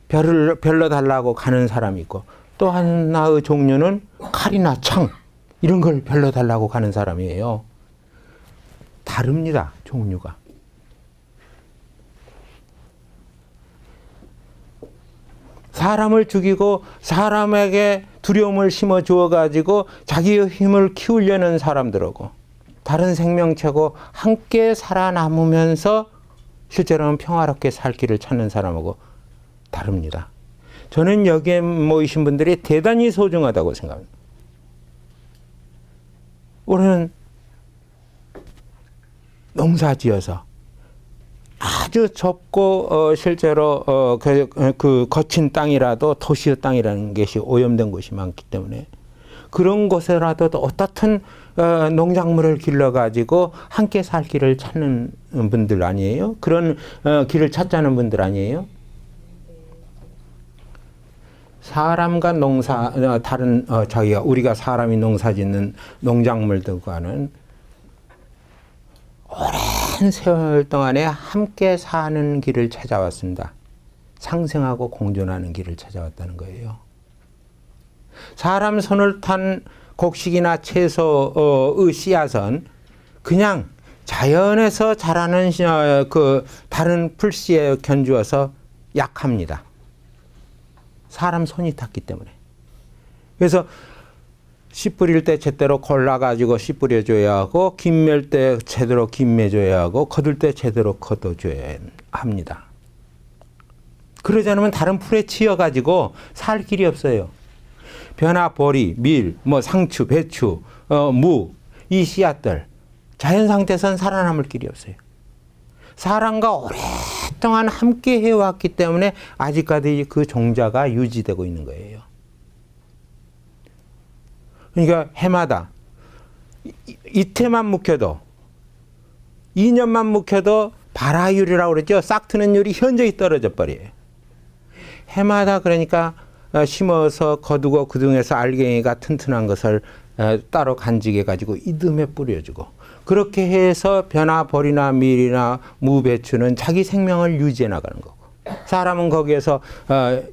별로 달라고 가는 사람이 있고 또 하나의 종류는 칼이나 창 이런 걸 별로 달라고 가는 사람이에요. 다릅니다. 종류가. 사람을 죽이고 사람에게 두려움을 심어 주어 가지고 자기의 힘을 키우려는 사람들하고 다른 생명체고 함께 살아남으면서 실제로는 평화롭게 살 길을 찾는 사람하고 다릅니다. 저는 여기에 모이신 분들이 대단히 소중하다고 생각합니다. 우리는 농사지어서 아주 좁고 실제로 그 거친 땅이라도 도시의 땅이라는 것이 오염된 곳이 많기 때문에 그런 곳에라도 어떻든 농작물을 길러가지고 함께 살 길을 찾는 분들 아니에요? 그런 길을 찾자는 분들 아니에요? 사람과 농사 다른 자기가 우리가 사람이 농사짓는 농작물들과는 오랜 세월 동안에 함께 사는 길을 찾아왔습니다. 상생하고 공존하는 길을 찾아왔다는 거예요. 사람 손을 탄 곡식이나 채소의 씨앗은 그냥 자연에서 자라는 그 다른 풀씨에 견주어서 약합니다. 사람 손이 탔기 때문에. 그래서 씨 뿌릴 때 제대로 골라가지고 씨 뿌려줘야 하고 김 멜 때 제대로 김 매줘야 하고 거둘 때 제대로 거둬줘야 합니다. 그러지 않으면 다른 풀에 치여가지고 살 길이 없어요. 변화, 보리, 밀, 상추, 배추, 무, 이 씨앗들 자연 상태에서는 살아남을 길이 없어요. 사람과 오랫동안 함께 해왔기 때문에 아직까지 그 종자가 유지되고 있는 거예요. 그러니까 해마다 이태만 묵혀도 2년만 묵혀도 발화율이라고 그러죠. 싹 트는 율이 현저히 떨어져 버려요. 해마다 그러니까 심어서 거두고 그 중에서 알갱이가 튼튼한 것을 따로 간직해 가지고 이듬해 뿌려주고 그렇게 해서 변화, 보리나 밀이나 무, 배추는 자기 생명을 유지해 나가는 거고 사람은 거기에서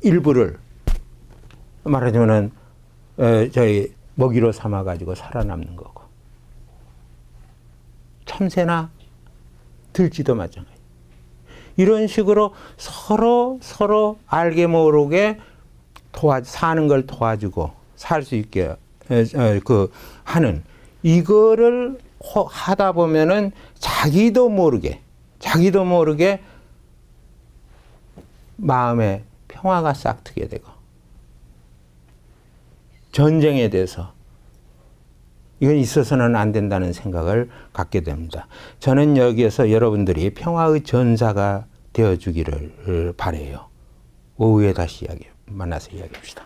일부를 말하자면은 저희 먹이로 삼아 가지고 살아남는 거고 참새나 들쥐도 마찬가지. 이런 식으로 서로 알게 모르게 사는 걸 도와주고 살 수 있게 하는 이거를 하다 보면은 자기도 모르게 마음에 평화가 싹 트게 되고 전쟁에 대해서 이건 있어서는 안 된다는 생각을 갖게 됩니다. 저는 여기에서 여러분들이 평화의 전사가 되어주기를 바라요. 오후에 다시 만나서 이야기합시다.